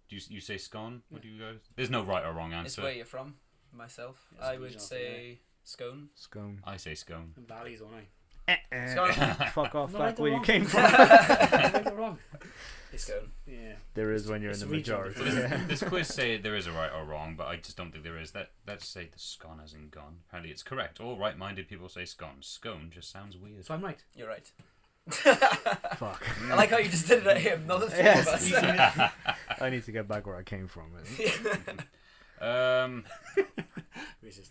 do you say scone? What do you go? There's no right or wrong It's answer. where you're from. Myself, Yes, I regional would thing, say scone. Scone. I say scone. And valleys, don't I? Scone. Fuck off Not back right or where you wrong. came from. Right or wrong? Scone. Yeah. There is when you're in It's the regional majority. difference. Yeah. This quiz say there is a right or wrong, but I just don't think there is. Let's say the scone as in gone. Apparently it's correct. All right-minded people say scone. Scone just sounds weird. So I'm right. You're right. Fuck. I like how you just did it at him, not the three of us. I need to get back where I came from. Racist.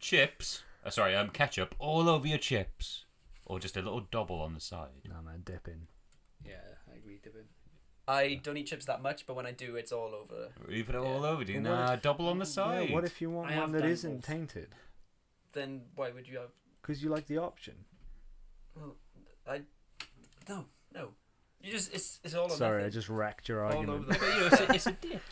Chips. Sorry, ketchup all over your chips, or just a little double on the side. Nah, man, dip in. Yeah, I agree, Dippin. I don't eat chips that much, but when I do, it's all over. You put it all over, do you? Well, what Nah, double on the side. Yeah, what if you want I one have that done isn't both. tainted? Then why would you have? Because you like the option. Well, no. You just it's all. Sorry, I or just wrecked your nothing. all over argument. the. But, it's a dip.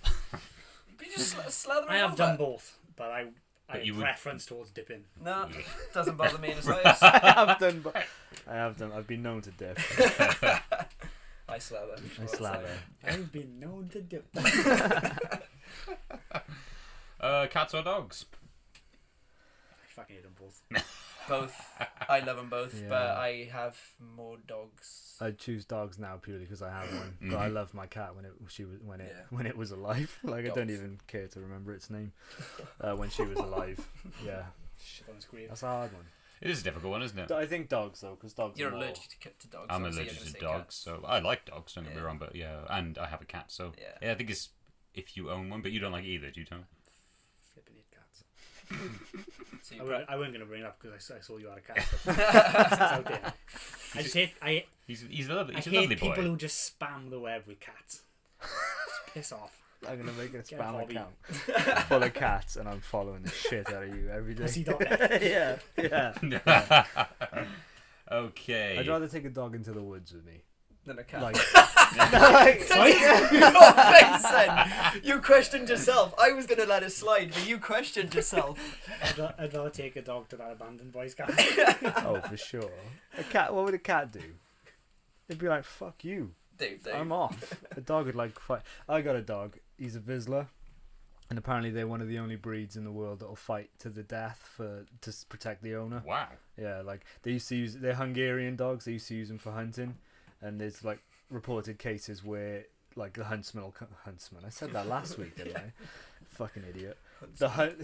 But you just slather it I have over. done both, but I But you would- preference towards dipping. No, doesn't bother me in the slightest. I have done. I've been known to dip. I slather. I slather. I've been known to dip. Cats or dogs? I fucking hate them both. Both. I love them both, Yeah. but I have more dogs. I choose dogs now purely because I have one. But I love my cat when it was alive. Like I don't Dogs. even care to remember its name when she was alive. Yeah, Sounds great. that's a hard one. It is a difficult one, isn't it? I think dogs though, because dogs. You're are more... allergic to dogs. I'm obviously, allergic you're to gonna say dogs, so I like dogs. Don't get me Yeah. wrong, but yeah, and I have a cat, so Yeah. I think it's if you own one, but you don't like either, do you, Tom? Flipping hate cats. So you I wasn't going to bring it up because I saw you had a cat. But it's out there. I just hate, He's a lovely, I he's a hate lovely people boy. who just spam the web with cats. Just piss off. I'm gonna make a Get a spam hobby. account full of cats, and I'm following the shit out of you every day. Pussy.net. yeah. Okay. I'd rather take a dog into the woods with me. Then a cat. Like, Your face then. You questioned yourself. I was gonna let it slide, but you questioned yourself. I'd rather take a dog to that abandoned boys' cat. oh, for sure. A cat. What would a cat do? It'd be like, "Fuck you, Dave. I'm off." A dog would like fight. I got a dog. He's a Vizsla. And apparently they're one of the only breeds in the world that'll fight to the death to protect the owner. Wow. Yeah, like they used to use, they're Hungarian dogs. They used to use them for hunting, and there's like reported cases where like the huntsman. I said that last week, didn't I? Fucking idiot.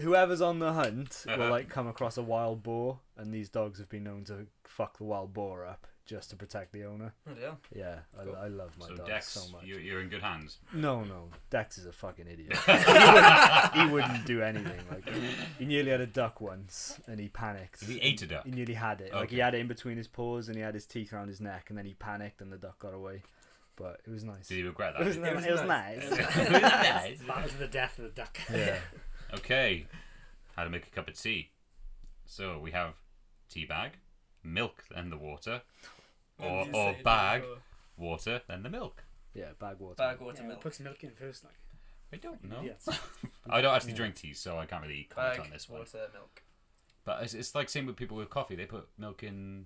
Whoever's on the hunt will like come across a wild boar, and these dogs have been known to fuck the wild boar up just to protect the owner. Oh, dear. Yeah, Cool. I love my So dogs Dex, so much. you're in good hands. No, Dex is a fucking idiot. he wouldn't do anything. Like he nearly had a duck once, and he panicked. He ate a duck. He nearly had it. Like he Okay. had it in between his paws, and he had his teeth around his neck, and then he panicked, and the duck got away. But it was nice. Did you regret that? It was nice. Nice. Battle to the death of the duck. Yeah. Okay, how to make a cup of tea. So we have tea bag, milk, then the water, or bag, water, then the milk. Yeah, bag water. Bag water Yeah, milk. put some milk in first, like. I don't know. Idiots. I don't actually drink tea, so I can't really comment Bag on this one. water milk. But it's like same with people with coffee. They put milk in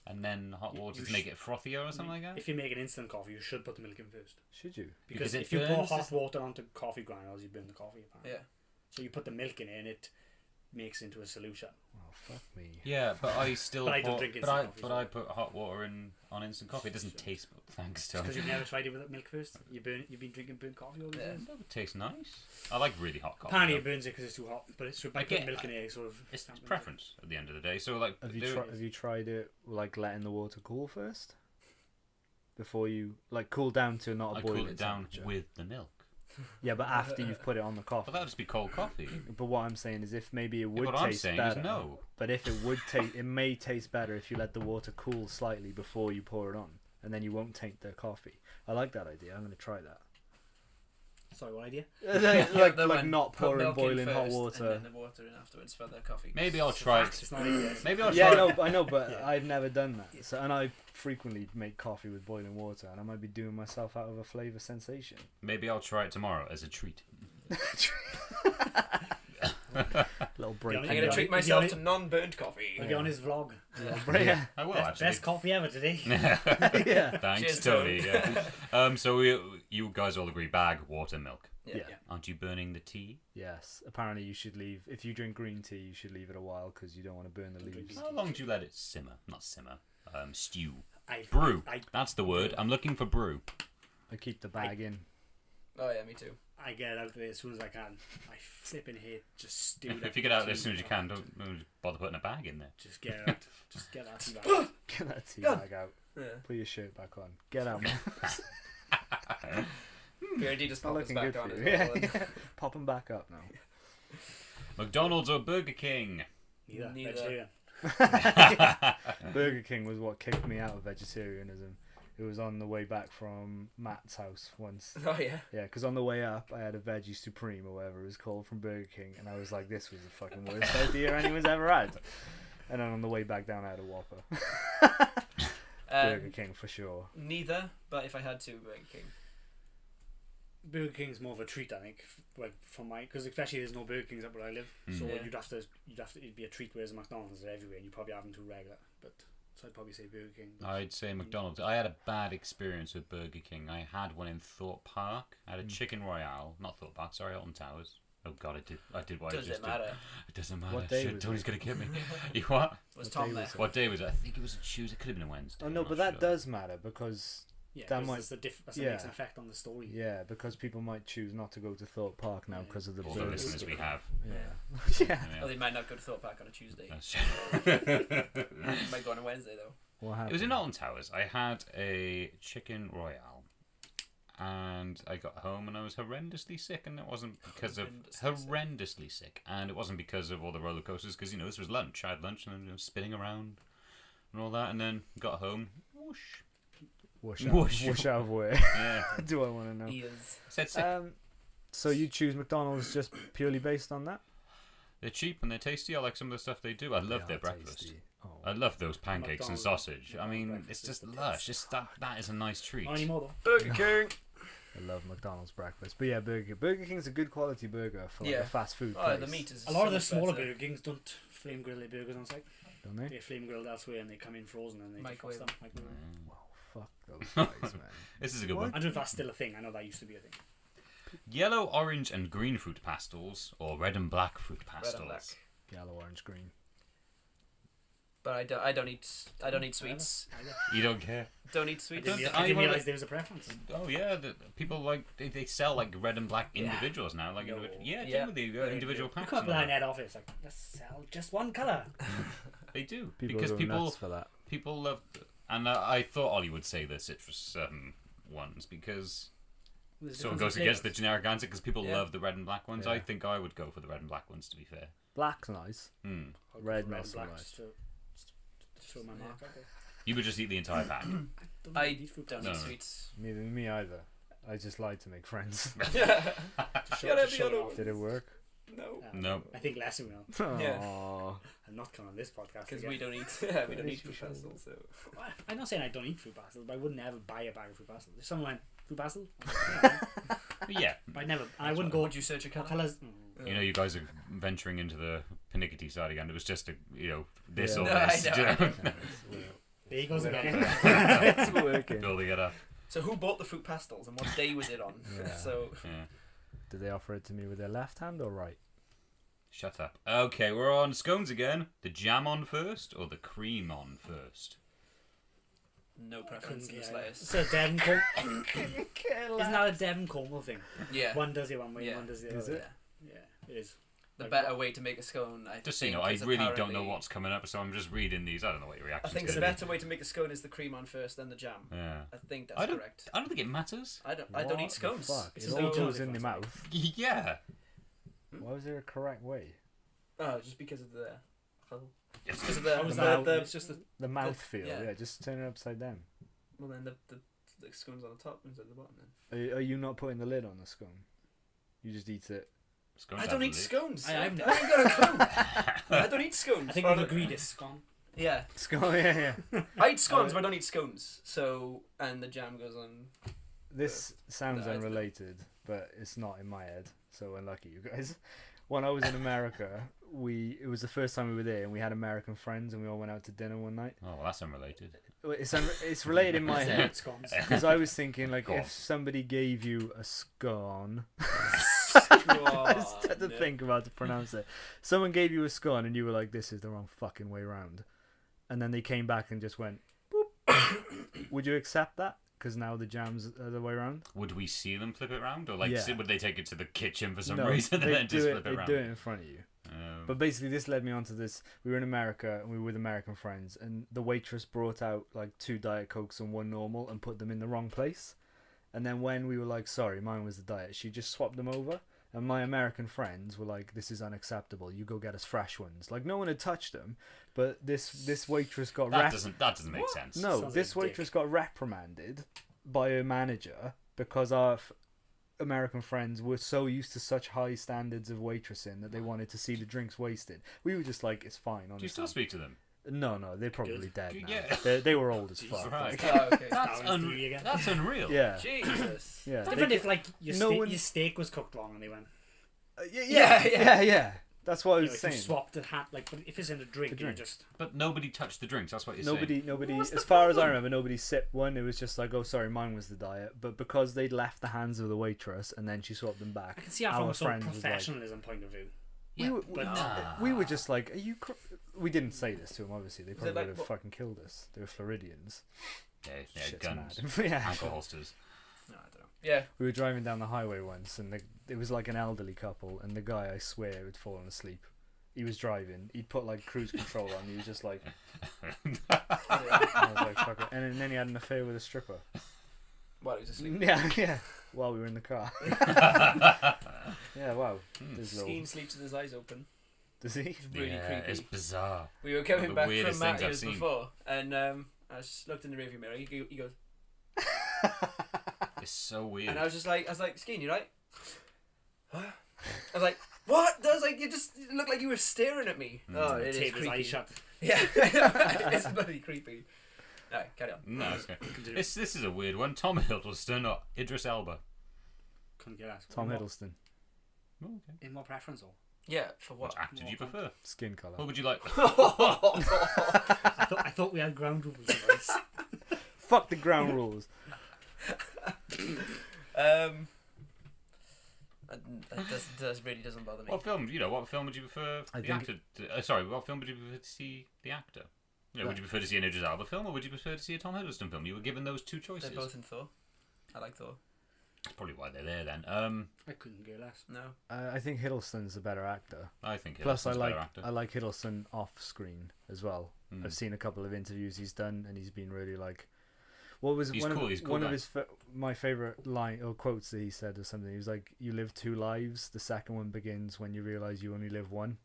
and then hot water You to make it frothier or something like that. If you make an instant coffee, you should put the milk in first. Should you? Because Because it if you pour burns hot this- water onto coffee granules, you burn the coffee. Apparently. Yeah. So you put the milk in it, and it makes into a solution. Oh fuck me. Yeah, but I still. But I don't pour- drink but instant I coffee, but so- I put hot water in on instant coffee. It doesn't taste. Thanks to. Because you've never tried it without milk first. You've been drinking burnt coffee all the Yeah. time. It tastes nice. I like really hot coffee. Apparently though. it burns it because it's too hot. But it's by I putting get- milk in it, sort of. It's stamps it. preference at the end of the day. So like, Have there- you tried it like letting the water cool first? Before you like cool down to not a I boiling cool it down temperature. with the milk. Yeah, but after you've put it on the coffee. But that'd just be cold coffee. But what I'm saying is, if maybe it would what I'm taste saying better. is no. But if it would taste, it may taste better if you let the water cool slightly before you pour it on, and then you won't taint the coffee. I like that idea. I'm going to try that. Sorry, what idea? like The one, not put pouring milk in boiling hot first, water. And then the water in afterwards for the coffee. Maybe I'll try it. It's not easy. Maybe I'll Yeah, try. no, I know, but Yeah. I've never done that. So, and I frequently make coffee with boiling water, and I might be doing myself out of a flavour sensation. Maybe I'll try it tomorrow as a treat. Little break. I'm I'm going to treat myself to non-burnt coffee. I'll be on his vlog. Yeah. I will Best, actually. best coffee ever today. Yeah. Thanks, Cheers, Tony. Yeah. So you guys all agree: bag, water, milk. Yeah. Yeah. Aren't you burning the tea? Yes. Apparently, you should leave. If you drink green tea, you should leave it a while because you don't want to burn the leaves. How long do you let it simmer? Not simmer. Stew. I, Brew. I, That's the word. I'm looking for brew. I keep the bag in. Oh, yeah, me too. I get out there as soon as I can. I flipping hate just stewed. If you get out there as soon as you can, don't bother putting a bag in there. Just get out. Just get that tea back. Get that tea God. bag out. Yeah. Put your shirt back on. Get out. BRD just Not popped us looking back good on for as you. well. Yeah. Pop them back up now. McDonald's or Burger King? Neither. Neither. Vegetarian. Burger King was what kicked me out of vegetarianism. It was on the way back from Matt's house once. Oh, yeah. Yeah, because on the way up, I had a Veggie Supreme or whatever it was called from Burger King, and I was like, this was the fucking worst idea anyone's ever had. And then on the way back down, I had a Whopper. Burger King for sure. Neither, but if I had to, Burger King. Burger King's more of a treat, I think. Like for my, because especially there's no Burger Kings up where I live, so Yeah. it'd be a treat. Whereas McDonald's are everywhere, and you probably have them too regular. But so I'd probably say Burger King. But I'd say McDonald's. I had a bad experience with Burger King. I had one in Thorpe Park. I had a chicken royale. Not Thorpe Park, sorry, Alton Towers. Oh God, I did what I Does just it matter? did. It doesn't matter. What day Shit, was Tony's it? gonna get me. You what? Was What Tom day there? was it? What day was it? I think it was a Tuesday. It could have been a Wednesday. Oh no, I'm but not that sure. does matter because yeah, that 'cause might- that's that yeah. makes an effect on the story. because people might choose not to go to Thorpe Park now Yeah. because of the All the burger. listeners we have. Yeah. Yeah. Oh, they might not go to Thorpe Park on a Tuesday. That's- They might go on a Wednesday, though. What happened? It was in Alton Towers. I had a chicken royale, and I got home and I was horrendously sick, and it wasn't because of horrendously sick, and it wasn't because of all the roller coasters. Because this was lunch. I had lunch and I was spinning around and all that, and then got home. Whoosh. Whoosh out of where? Yeah. Do I want to know? He is. Said sick. So you choose McDonald's just purely based on that? They're cheap and they're tasty. I like some of the stuff they do. I love They their are breakfast. tasty. Oh. I love those pancakes and McDonald's- sausage. I mean, breakfast it's is just the lush. best. Just that is a nice treat. Not anymore though. Burger King! I love McDonald's breakfast. But yeah, Burger King's a good quality burger for like Yeah. a fast food Oh, place. the meat is A lot of so the smaller better. Burger Kings don't flame grill their burgers on site. Don't they? They're flame grilled elsewhere and they come in frozen and they Microwave. defrost them. Microwave. Wow, fuck those guys, man. This is a good What? one. I don't know if that's still a thing. I know that used to be a thing. Yellow, orange, and green fruit pastels, or red and black fruit Red pastels. and black. Yellow, orange, green. But I don't eat sweets. You don't care? Don't eat I sweets. didn't, I I didn't wanna- realize there was a preference. Oh yeah, people like they sell like red and black individuals now. Like No. yeah, Yeah. generally They individual do. packs. Come up and all behind that. head office like let's sell just one colour. They do People because go people nuts for that. people love, and I thought Ollie would say the citrus ones because There's sort of difference goes in against the flavours. generic answer because people Yeah. love the red and black ones. Yeah. I think I would go for the red and black ones to be fair. Black's nice. Hmm. I'll go Red for not and so black much. just to show my mark out there. You would just eat the entire pack. I eat fruit don't No. eat sweets. Neither me either. I just lied to make friends. Yeah. to show, Yeah, to show the it other off. Did it work? No. No. I think less will. Yeah. Aww. I'm not coming on this podcast Because again. we don't eat. We don't eat fruit pastels. So. I'm not saying I don't eat fruit pastels, but I wouldn't ever buy a bag of fruit pastels. If someone went fruit pastel, But yeah, I never. I wouldn't go. Would you search a What colour? colours? you know, you guys are venturing into the pernickety side again. It was just a this Yeah. or No, I this. know. do you know? There he goes again. It's working. Building it up. So who bought the fruit pastels and what day was it on? Yeah. So Yeah. Did they offer it to me with their left hand or right? Shut up. Okay, we're on scones again. The jam on first or the cream on first? no preference in the slightest. It's a Devon Cornwall. Isn't that a Devon Cornwall thing? Yeah. One does it one way, Yeah. one does the Is other. it? Yeah, it is. The Like, better way to make a scone, I Just so think, you know, I is really don't know apparently- what's coming up, so I'm just reading these. I don't know what your I reaction's think the going better way to make a scone is the cream on first, then the jam. Yeah. I think that's I don't. correct. I don't think it matters. I don't eat What the scones. Fuck? It So- all So- goes in the mouth. Yeah. Why was there a correct way? Oh, just because of the. Yes. Because of the. How was that? It's just the. The mouth feel. yeah. Yeah, just turn it upside down. Well, then the scone's on the top instead of the bottom. Then. Are you not putting the lid on the scone? You just eat it. Scones I have don't the eat lid. scones. I- I've ain't got a clue. I don't eat scones. I think Well, we've agreed it's scone. Yeah, Scone, yeah. I eat scones, but I don't eat scones. So, and the jam goes on. This sounds No, unrelated, but it's not in my head. So unlucky, you guys. When I was in America, it was the first time we were there, and we had American friends, and we all went out to dinner one night. Oh, well, that's unrelated. Well, it's related in my head Scones. because I was thinking like Go on. if somebody gave you a scone. Oh, I just had to no. think about to pronounce it. Someone gave you a scone and you were like, "This is the wrong fucking way round," and then they came back and just went, "Boop." Would you accept that? Because now the jam's the other way around. Would we see them flip it around, or like Yeah. would they take it to the kitchen for some No, reason and they'd then just do flip it they'd around? do it in front of you. But basically, this led me on to this. We were in America and we were with American friends, and the waitress brought out like 2 Diet Cokes and 1 normal and put them in the wrong place. And then when we were like, "Sorry, mine was the diet," she just swapped them over. And my American friends were like, "This is unacceptable. You go get us fresh ones." Like no one had touched them, but this waitress got that doesn't make sense. no, Sounds this like a waitress got reprimanded by her manager because our American friends were so used to such high standards of waitressing that they wanted to see the drinks wasted. We were just like, "It's fine." Honestly. Do you still speak to them? No, they're probably dead Good, now. yeah. They were old as fuck. Right. Oh, okay. That's, Down in theory again. that's unreal. Yeah, Jesus. yeah. It's They different could- if like your, no one- your steak was cooked wrong and they went. yeah. That's what I You know, was if you saying. swapped the hat, like, but if it's in a drink, The you drink. just But nobody touched the drinks. That's what you're saying. Nobody. As far as I remember, nobody sipped one. It was just like, "Oh, sorry, mine was the diet." But because they'd left the hands of the waitress and then she swapped them back, I can see that from our a sort of friends was like, professionalism point of view. we were, but- we were just like, "Are you?" We didn't say this to them. Obviously, they probably like would have what- fucking killed us. They were Floridians. Yeah, Shit's guns, mad. Yeah. ankle holsters. No, I don't know. Yeah. We were driving down the highway once, and it was like an elderly couple, and the guy, I swear, had fallen asleep. He was driving. He'd put like cruise control on. He was just like, I was like, "Fuck it." And then he had an affair with a stripper. While he was asleep. Yeah. While we were in the car. Yeah. Wow. There's little- Skeen sleeps with his eyes open. Does he? It's really yeah, creepy. it's bizarre. We were One coming of the back weirdest from things I've Matthews seen. before, and I just looked in the rearview mirror. He goes, It's so weird. and I was like, Skeen, you right? Huh? I was like, what? I was like, you looked like you were staring at me. Oh, it is tape his creepy. eyes shut. Yeah, it's bloody creepy. Alright, carry on. No, it's okay. This is a weird one. Tom Hiddleston or Idris Elba. Couldn't get that. Tom In what- Hiddleston. Oh, okay. In what preference or? Yeah, for What what? actor do you prefer? Skin colour. What would you like? I thought we had ground rules. Guys. Fuck the ground rules. really doesn't bother me. What film? What film would you prefer I the think actor? Sorry, what film would you prefer to see the actor? Would you prefer to see an Idris Elba film, or would you prefer to see a Tom Hiddleston film? You were given those two choices. They're both in Thor. I like Thor. That's probably why they're there then. I couldn't care less. No. I think Hiddleston's a better actor. I think Plus, Hiddleston's a better actor. I like Hiddleston off screen as well. Mm. I've seen a couple of interviews he's done, and he's been really like. What was He's one cool, of he's a cool one guy. of his my favorite line or quotes that he said or something? He was like, "You live two lives. The second one begins when you realize you only live one."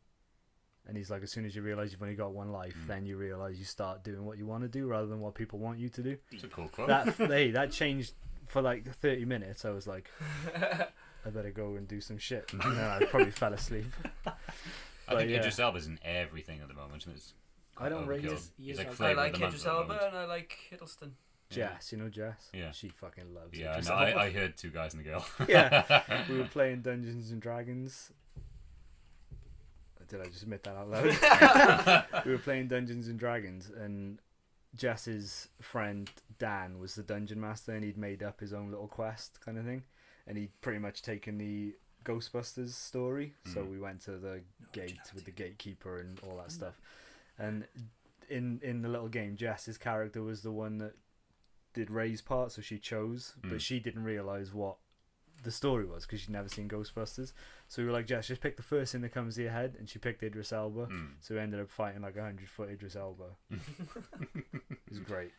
And he's like, as soon as you realize you've only got one life, then you realize you start doing what you want to do rather than what people want you to do. It's a cool quote. That changed for like 30 minutes. I was like, I better go and do some shit. And then I probably fell asleep. I think Idris Elba's in everything at the moment. And it's I don't rate overkill. his- He's I like I flavour of like the month Idris at the Elba moment. and I like Hiddleston. Jess, you know Jess? Yeah. She fucking loves Yeah, Idris no, Elba. I heard two guys and a girl. Yeah. We were playing Dungeons and Dragons. Did I just admit that out loud? We were playing Dungeons and Dragons, and Jess's friend Dan was the dungeon master, and he'd made up his own little quest kind of thing, and he'd pretty much taken the Ghostbusters story. So we went to the gate with the gatekeeper and all that stuff, and in the little game, Jess's character was the one that did Ray's part, so she chose, but she didn't realize what the story was because she'd never seen Ghostbusters. So we were like, Jess, just pick the first thing that comes to your head, and she picked Idris Elba. So we ended up fighting like 100-foot Idris Elba. It was great.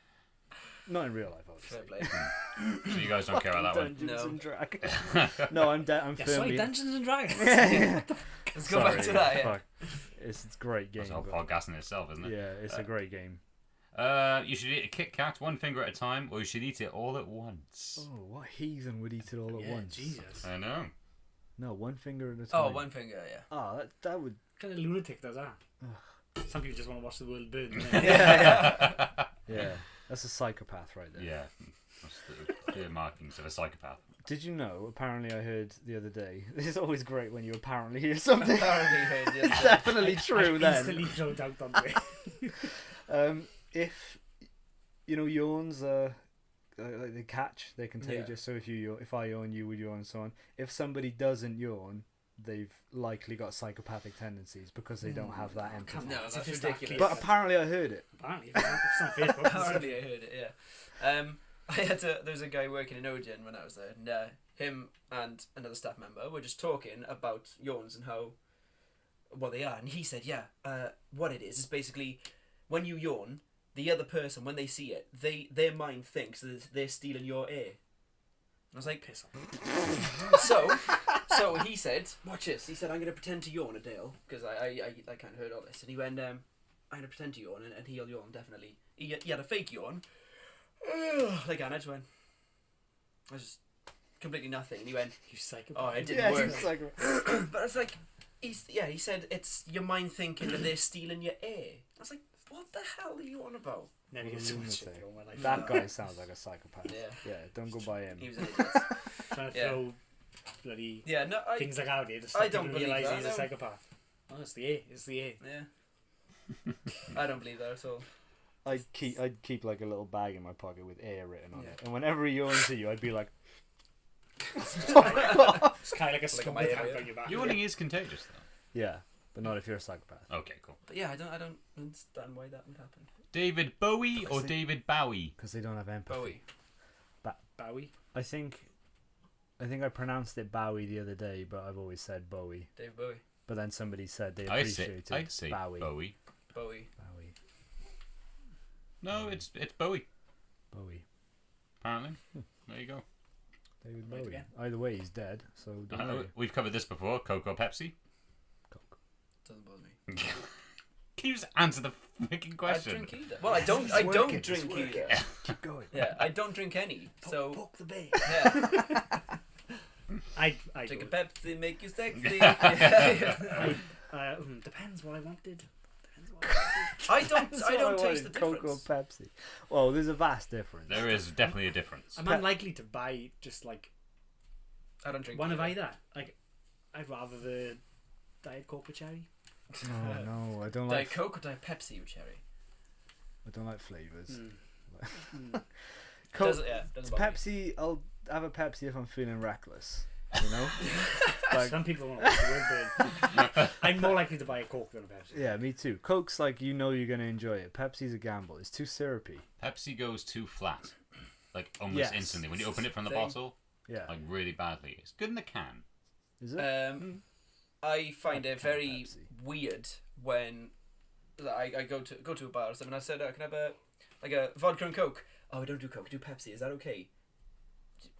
Not in real life, Fair obviously. play. So you guys don't care about that one. Dungeons No. and Dragons. No, I'm Yeah, firmly. sorry, Dungeons and Dragons. Let's go back to that. Yeah. Fuck. It's a great game. That's a whole but- podcast in itself, isn't it? yeah, it's a great game. You should eat a Kit Kat one finger at a time, or you should eat it all at once. Oh, what heathen would eat it all at Yeah, once? Jesus. I know. No, one finger at a time. Oh, one finger. Yeah. Oh, that would. What kind of lunatic does that? Some people just want to watch the world burn. Yeah, that's a psychopath right there. Yeah. That's the markings of a psychopath. Did you know? Apparently, I heard the other day. This is always great when you apparently hear something. Apparently heard the other day. Definitely true. I Then, instantly throw doubt onto it. if you know yawns are like they catch, they're contagious. Yeah. So if I yawn, you would yawn, and so on. If somebody doesn't yawn, they've likely got psychopathic tendencies because they don't have that empathy. No, If that's it's that ridiculous. But apparently, I heard it. Apparently, if it's on Facebook. Apparently I heard it, yeah. There was a guy working in Ogen when I was there, and him and another staff member were just talking about yawns and what they are, and he said, what it is basically when you yawn, the other person, when they see it, their mind thinks that they're stealing your air. And I was like, Piss off. so he said, watch this. He said, I'm going to pretend to yawn at Dale, because I kind of heard all this. And he went, I'm going to pretend to yawn, and he'll yawn, definitely. He had a fake yawn. Like, and I just went, I was just completely nothing. And he went, You psychopath. oh, it didn't work. it's like But it's like, he said, it's your mind thinking that they're stealing your air. I was like, what the hell are you on about? Never get so much shit lunatic. thrown my life. that guy sounds like a psychopath. Yeah. Don't go by him. He was an idiot. Trying to Yeah. throw bloody Yeah, no, things like out there to I stop don't people believe realising that, he's a no. psychopath. Oh, it's the A. It's the A. Yeah. I don't believe that at all. I'd keep like a little bag in my pocket with air written on it, and whenever he yawns at you, I'd be like, It's kind of like a stomach my tank area. on your back. Yawning is contagious, though. yeah, but not if you're a psychopath. Okay, cool. But yeah, I don't understand why that would happen. David Bowie or David Bowie? Because they don't have empathy. Bowie. Bowie. I think I pronounced it Bowie the other day, but I've always said Bowie. Dave Bowie. But then somebody said they I'd say appreciated Bowie. Bowie. Bowie. Bowie. No, it's Bowie. Bowie. Apparently. There you go. David Right Bowie. again. Either way, he's dead. So don't worry. We've covered this before. Coke or Pepsi? Coke. Doesn't bother me. Can you just answer the freaking I question? drink either. Well, I don't. It's I working, don't it's drink working. either. Keep going. Yeah, I don't drink any. So Poke the bay. yeah, I drink a do it. Pepsi, make you sexy. Depends what I wanted. Depends what I I don't taste the Coke or difference. Pepsi. Well, there's a vast difference. There is definitely a difference. I'm unlikely to buy just like I don't drink one of either. either. Like, I'd rather the Diet Coke with cherry. No, I don't Diet like. Coke or Diet Pepsi with cherry? I don't like flavors. Mm. Coke, Doesn't bother me. Pepsi. I'll have a Pepsi if I'm feeling reckless. You know? Like, Some people won't like the word burn. I'm more likely to buy a Coke than a Pepsi. yeah, me too. Coke's like, you know you're going to enjoy it. Pepsi's a gamble. It's too syrupy. Pepsi goes too flat, like almost Yes. instantly when you open it from the Thing. bottle, Yeah. like really badly. It's good in the can. Is it? I find it very Pepsi. weird when I go to a bar or something. I said, "Can I have a vodka and Coke?" "Oh, we don't do Coke. We do Pepsi. Is that okay?"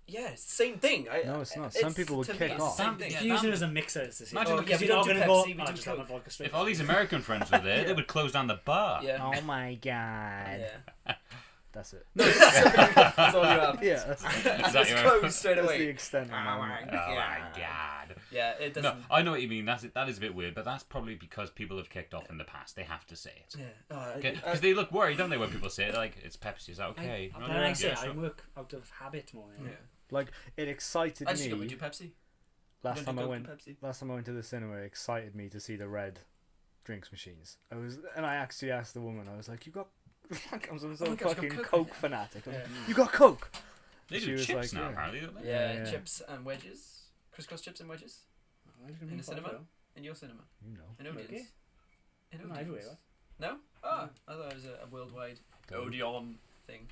Yeah, it's the same thing. No, it's not. Some people would to me, kick it's the off. same thing. If you use it as a mixer, it's the same. Imagine Oh, if because we you're not don't do going to go, Pepsi, we "Oh, do just have a Coke." vodka straight. If all these American friends were there, Yeah. they would close down the bar. Yeah, Oh my god. yeah. That's it. That's all you have. Yeah, that's, Is that It's your- closed straight that's the away. extent of Oh my my god. Yeah, it No, doesn't. I know what you mean. That is a bit weird, but that's probably because people have kicked off in the past. They have to say it. Yeah. Because they look worried, don't they, when people say it? Like, it's Pepsi, is that okay? But No, like no, I say, yeah, I sure. work out of habit more. You know? Yeah. Like, it excited I just go, we me. do Pepsi. Last Don't time do I Coke went, and Pepsi. last time I went to the cinema, it excited me to see the red drinks machines. And I actually asked the woman. I was like, "You got?" I'm so Oh my gosh, you got fucking Coke Coke in fanatic. I'm like, Yeah. "You got Coke?" They She do was chips like, now, yeah. apparently, don't they? Yeah, Yeah. chips and wedges. Crisscross chips and wedges in the cinema. In your cinema. You know. In Odeon's. Okay. In No, Odeon's. everywhere, what? No? Oh, I thought it was a worldwide Oh. Odeon thing.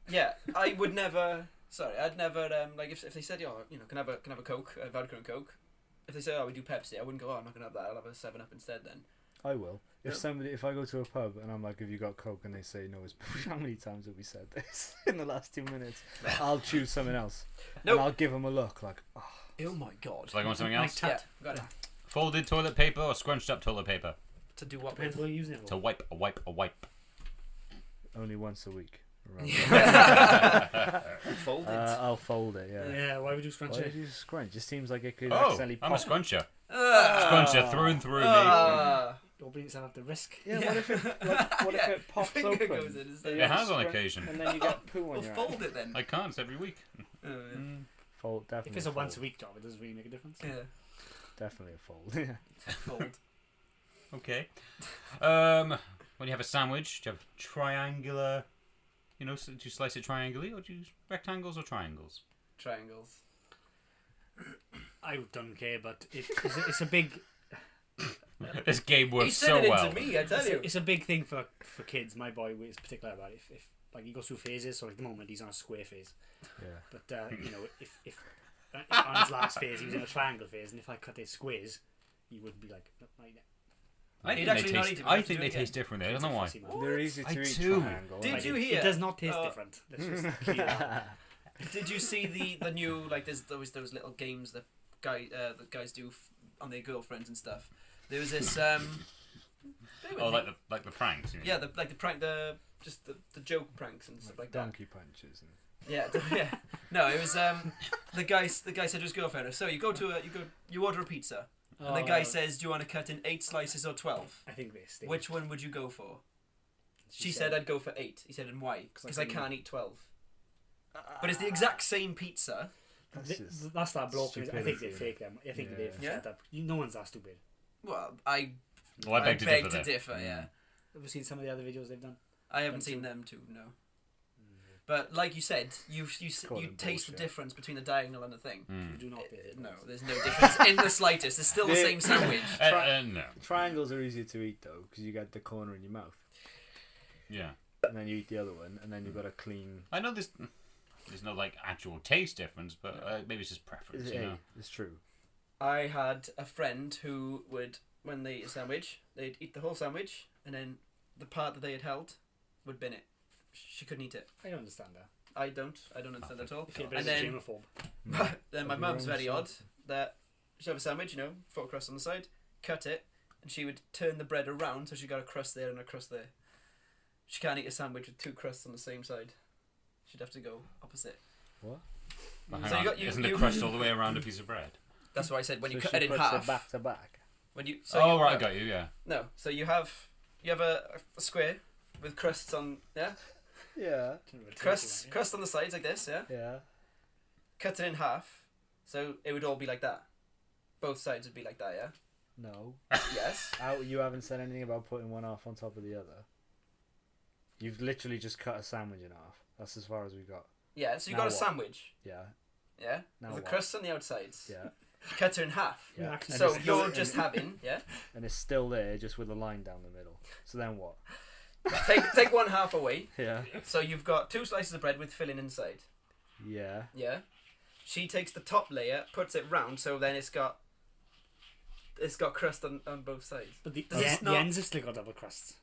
Yeah, I would never. Sorry, I'd never. Like if they said, can I have a Coke, a vodka and Coke. If they say, "Oh, we do Pepsi," I wouldn't go, "Oh, I'm not gonna have that. I'll have a 7-Up instead." Then. I will. Yeah. If I go to a pub and I'm like, "Have you got Coke?" and they say no, it's how many times have we said this in the last 2 minutes? I'll choose something else. Nope. And I'll give them a look like, oh, Oh my god. So I want something Like else? Yeah, got it. Folded toilet paper or scrunched up toilet paper? To do what Depends with? what you're using it To for. wipe, a wipe, a wipe. only once a week. Around Fold it. I'll fold it. Yeah. Yeah, why would you scrunch Why it? did you scrunch? Just seems like it could Oh, accidentally I'm a pop. scruncher. Ah. Scruncher through and through, me. Ah. Don't bring yourself up to risk. Yeah, what if it, what if it pops Finger open? goes in instead. and It you has on scrunch- occasion. And then you get poo on Well, your fold hand. it then. I can't, it's every week. Yeah. Fold, definitely. If it's a fold. once a week job, it doesn't really make a difference. Yeah. Definitely a fold. Yeah. Fold. Okay. When you have a sandwich, do you have triangular, do you slice it triangularly, or do you use rectangles or triangles? Triangles. I don't care, but it's a big This game He works said so it well. into me, I tell you. it's a big thing for kids. My boy is particular about it. If like he goes through phases, so at the moment he's on a square phase. Yeah. But if on his last phase he was in a triangle phase, and if I cut his squares, he would be like, I He'd think actually they not taste. eat it, I we'd think they have to do it taste differently. I don't know why. They're easy to I eat too. triangle. Did Like, you It hear? does not taste uh, different. Let's just clear that. Did you see the new, like, there's always those little games that guys do on their girlfriends and stuff. There was this bear with Oh, me. like the pranks. You know? Yeah, the prank, the joke pranks and stuff like that. donkey punches. And... Yeah, yeah. No, it was the guy said to his girlfriend, "So you you order a pizza, and the guy says, "Do you want to cut in 8 slices or 12? I think this. Which one would you go for?" She said, "I'd go for 8." He said, "And why?" Because I can't eat 12. But it's the exact same pizza. That's that bloke. I think they stupidity, fake them. I think Yeah. they've Yeah? set up. No one's that stupid. Well, I Well, I beg to differ there. differ. Yeah, Have you seen some of the other videos they've done? I haven't seen them too. No. But like you said, you Call you it taste the bullshit. difference between the diagonal and the thing. You do not. No, there's no difference in the slightest. It's still the They- same sandwich. No. Triangles are easier to eat though, because you get the corner in your mouth, Yeah. and then you eat the other one, and then you've got a clean. I know there's no like actual taste difference, but maybe it's just preference. You know. It's true. I had a friend who would, when they eat a sandwich, they'd eat the whole sandwich, and then the part that they had held would bin it. She couldn't eat it. I don't understand that. I don't understand at all. If you're a And bit of a then, germaphobe. then my Of your mum's own very self. odd. That she'd have a sandwich, 4 crusts on the side, cut it, and she would turn the bread around so she got a crust there and a crust there. She can't eat a sandwich with 2 crusts on the same side. She'd have to go opposite. What? But hang So on, you got- you- isn't the you- crust all the way around a piece of bread? That's why I said when you So cut she it in puts half. it back to back. When you Oh you, right, I got you. Yeah. No, so you have a square with crusts on, yeah. Yeah. Crust on the sides like this, yeah. Yeah. Cut it in half, so it would all be like that. Both sides would be like that, yeah. No. Yes. You haven't said anything about putting one half on top of the other. You've literally just cut a sandwich in half. That's as far as we got. Yeah. So you Now got a what? sandwich. Yeah. Yeah. Now With the what? crust on the outsides. Yeah. Cut her in half. Yeah. Actually, So and you're just having, yeah. And it's still there, just with a line down the middle. So then what? Take one half away. Yeah. So you've got 2 slices of bread with filling inside. Yeah. Yeah. She takes the top layer, puts it round, so then it's got crust on both sides. But the, Does the, this the not- ends have still got double crusts,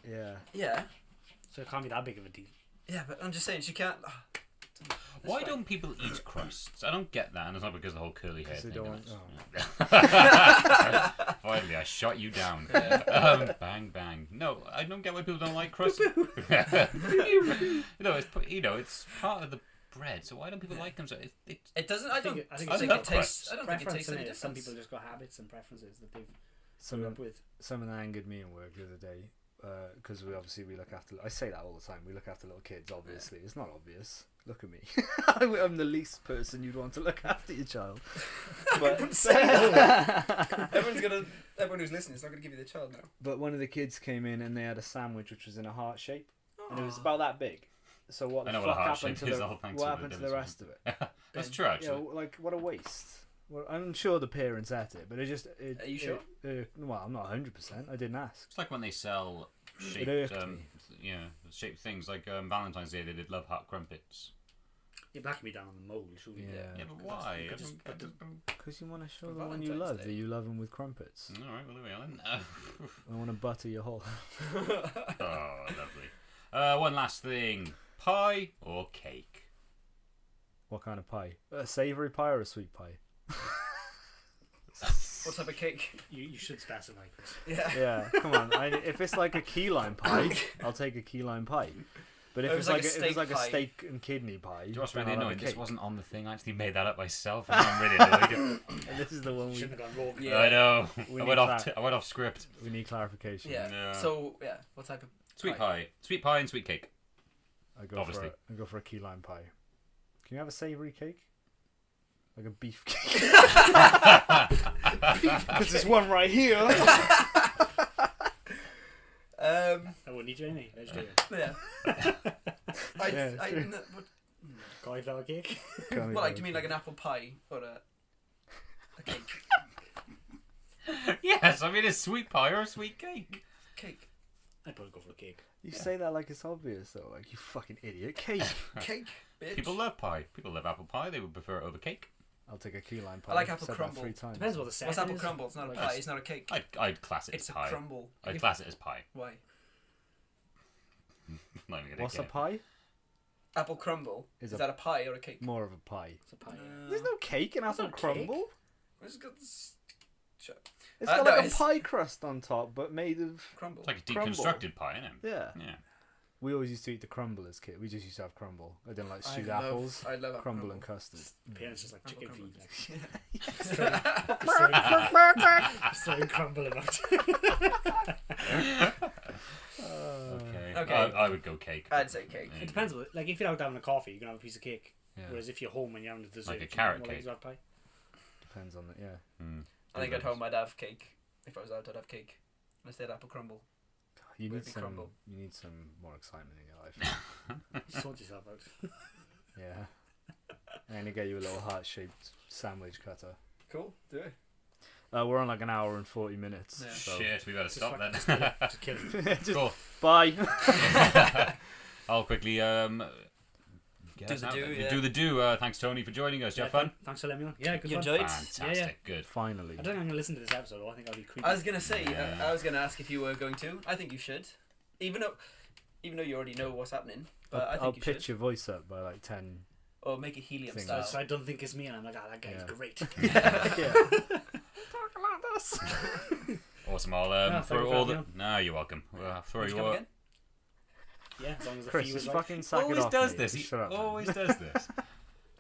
Yeah. Yeah. so it can't be that big of a deal. Yeah, but I'm just saying she can't. Why don't people eat crusts? I don't get that, and it's not because of the whole curly hair 'Cause they thing. don't- that's- Finally, I shot you down. Bang bang. No, I don't get why people don't like crust. It's part of the bread. So why don't people like them? So It doesn't. I don't think think I it love tastes. crusts. I don't think it Preference, tastes any innit? Some difference. people just got habits and preferences that they've Some grown up with. Something that angered me in work the other day, because we look after. I say that all the time. We look after little kids. Obviously, it's not obvious. Look at me. I'm the least person you'd want to look after your child. But Everyone who's listening is not gonna give you the child now. But one of the kids came in and they had a sandwich which was in a heart shape, and it was about that big. So what I the know what a fuck heart happened to shape is, the all thanks what to happened to the Dennis rest of it? That's true, actually. You know, like what a waste. Well, I'm sure the parents ate it, but it just. Are you sure? Well, I'm not 100%. I didn't ask. It's like when they sell It shaped, irked me. shaped things. Like Valentine's Day, they did Love Heart crumpets. Yeah, that can be done on the mold, surely. Yeah, but why? could just put the- Because you want to show For the one you Valentine's love Day. that you love them with crumpets. All right, well, there we are then. I want to butter your whole. Oh, lovely. One last thing: pie or cake? What kind of pie? A savoury pie or a sweet pie? What type of cake? You should specify, Chris. Yeah. Yeah, come on. If it's like a key lime pie, I'll take a key lime pie. But if It it's was like, like a if it's steak like a pie. steak and kidney pie, Do you know what's then really I'll have annoying? a This cake. wasn't on the thing. I actually made that up myself, and I'm really annoyed. And this is the one we Shouldn't have gone rogue. Yeah. I know. We I need went off. that. I went off script. we need clarification. Yeah. Yeah. So yeah, what type of Sweet pie, and sweet cake. I go Obviously. I go for a key lime pie. Can you have a savoury cake? Like a beef cake? Because there's one right here. I wouldn't eat you any vegetarian. Yeah. Yeah, I, true. n- what, Cauliflower cake. what, like, do you mean like an apple pie or a cake? Yes, I mean a sweet pie or a sweet cake. Cake. I'd probably go for a cake. You say that like it's obvious though, like you fucking idiot. Cake. Cake, bitch. People love pie. People love apple pie. They would prefer it over cake. I'll take a key lime pie. I like apple Said crumble. That 3 times. Depends what the setting What's apple is. crumble? It's not a Like, pie. It's not a cake. I'd class it It's as a pie. crumble. I'd class it as pie. Why? Not even gonna What's a get it. pie? Apple crumble. Is Is a- that a pie or a cake? More of a pie. It's a pie. There's no cake in apple no cake. crumble. It's got this... Shut up. It's Uh, got no, like a it's- pie crust on top, but made of. Crumble. It's like a Crumble. deconstructed pie, isn't it? Yeah. Yeah. We always used to eat the crumble as kids. We just used to have crumble. I didn't like stewed love- apples. I love apple crumble and custard. Parents just like Apple chicken crumble. feed. Like, just throwing crumble about. Okay. Okay. I would go cake. I'd say cake. It depends. Like if you're out having a coffee, you can have a piece of cake. Yeah. Whereas if you're home and you're having a dessert, Like a you carrot want more cake. like pie. Depends on it. Yeah. I think at home I'd have cake. If I was out, I'd have cake. Instead apple crumble. You Would need be some. crumble. You need some more excitement in your life. Sort yourself out. Yeah. I'm gonna get you a little heart-shaped sandwich cutter. Cool. Do it. We're on like an hour and 40 minutes. Yeah. So. Shit, we better stop then. Just kidding. Just Cool. bye. I'll quickly get Do us the out do, then. yeah. Do the do. Thanks, Tony, for joining us. Did you have fun? Thanks for letting me on. Yeah, good You fun. enjoyed? Fantastic. Yeah, yeah. Good. Finally. I don't think I'm gonna listen to this episode. Though. I think I'll be creepy. I was gonna say. Yeah. I was gonna ask if you were going to. I think you should. Even though you already know what's happening, but I think I'll you pitch should. your voice up by like 10. Or make it helium Thing. style. So I don't think it's me, and I'm like, ah, that guy's Yeah. great. Yeah. Awesome. I'll thank throw you for all having the. me No, you're welcome. We'll throw Would you you come all. again? Yeah, as long as the Chris, fee just was right. fucking sack it Always off, does mate. this. Just He shut up. man. always does this.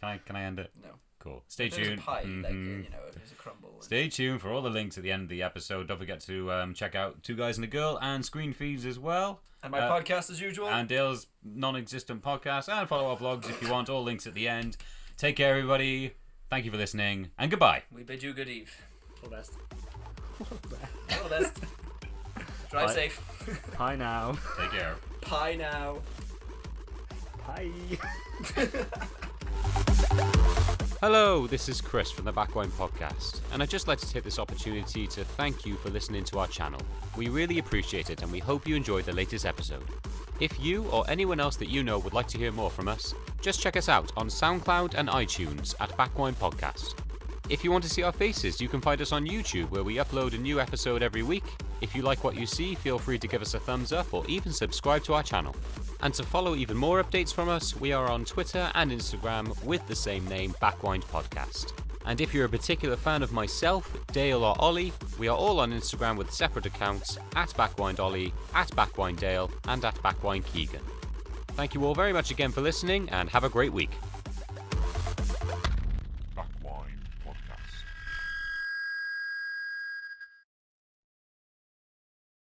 Can I end it? No. Cool. Stay If it was tuned. a pie, like Mhm. if it was a crumble. Stay tuned for all the links at the end of the episode. Don't forget to check out Two Guys and a Girl and Screen Feeds as well. And my podcast as usual. And Dale's non-existent podcast, and follow our vlogs if you want. All links at the end. Take care, everybody. Thank you for listening, and goodbye. We bid you good eve. All the best. All the best. Drive Bye. safe. Hi now. Take care. Pie now. Bye. Hello, this is Chris from the Backwind Podcast, and I'd just like to take this opportunity to thank you for listening to our channel. We really appreciate it, and we hope you enjoyed the latest episode. If you or anyone else that you know would like to hear more from us, just check us out on SoundCloud and iTunes at Backwind Podcast. If you want to see our faces, you can find us on YouTube, where we upload a new episode every week. If you like what you see, feel free to give us a thumbs up or even subscribe to our channel. And to follow even more updates from us, we are on Twitter and Instagram with the same name, Backwind Podcast. And if you're a particular fan of myself, Dale or Ollie, we are all on Instagram with separate accounts, at Backwind Ollie, at Backwind Dale, and at Backwind Keegan. Thank you all very much again for listening, and have a great week.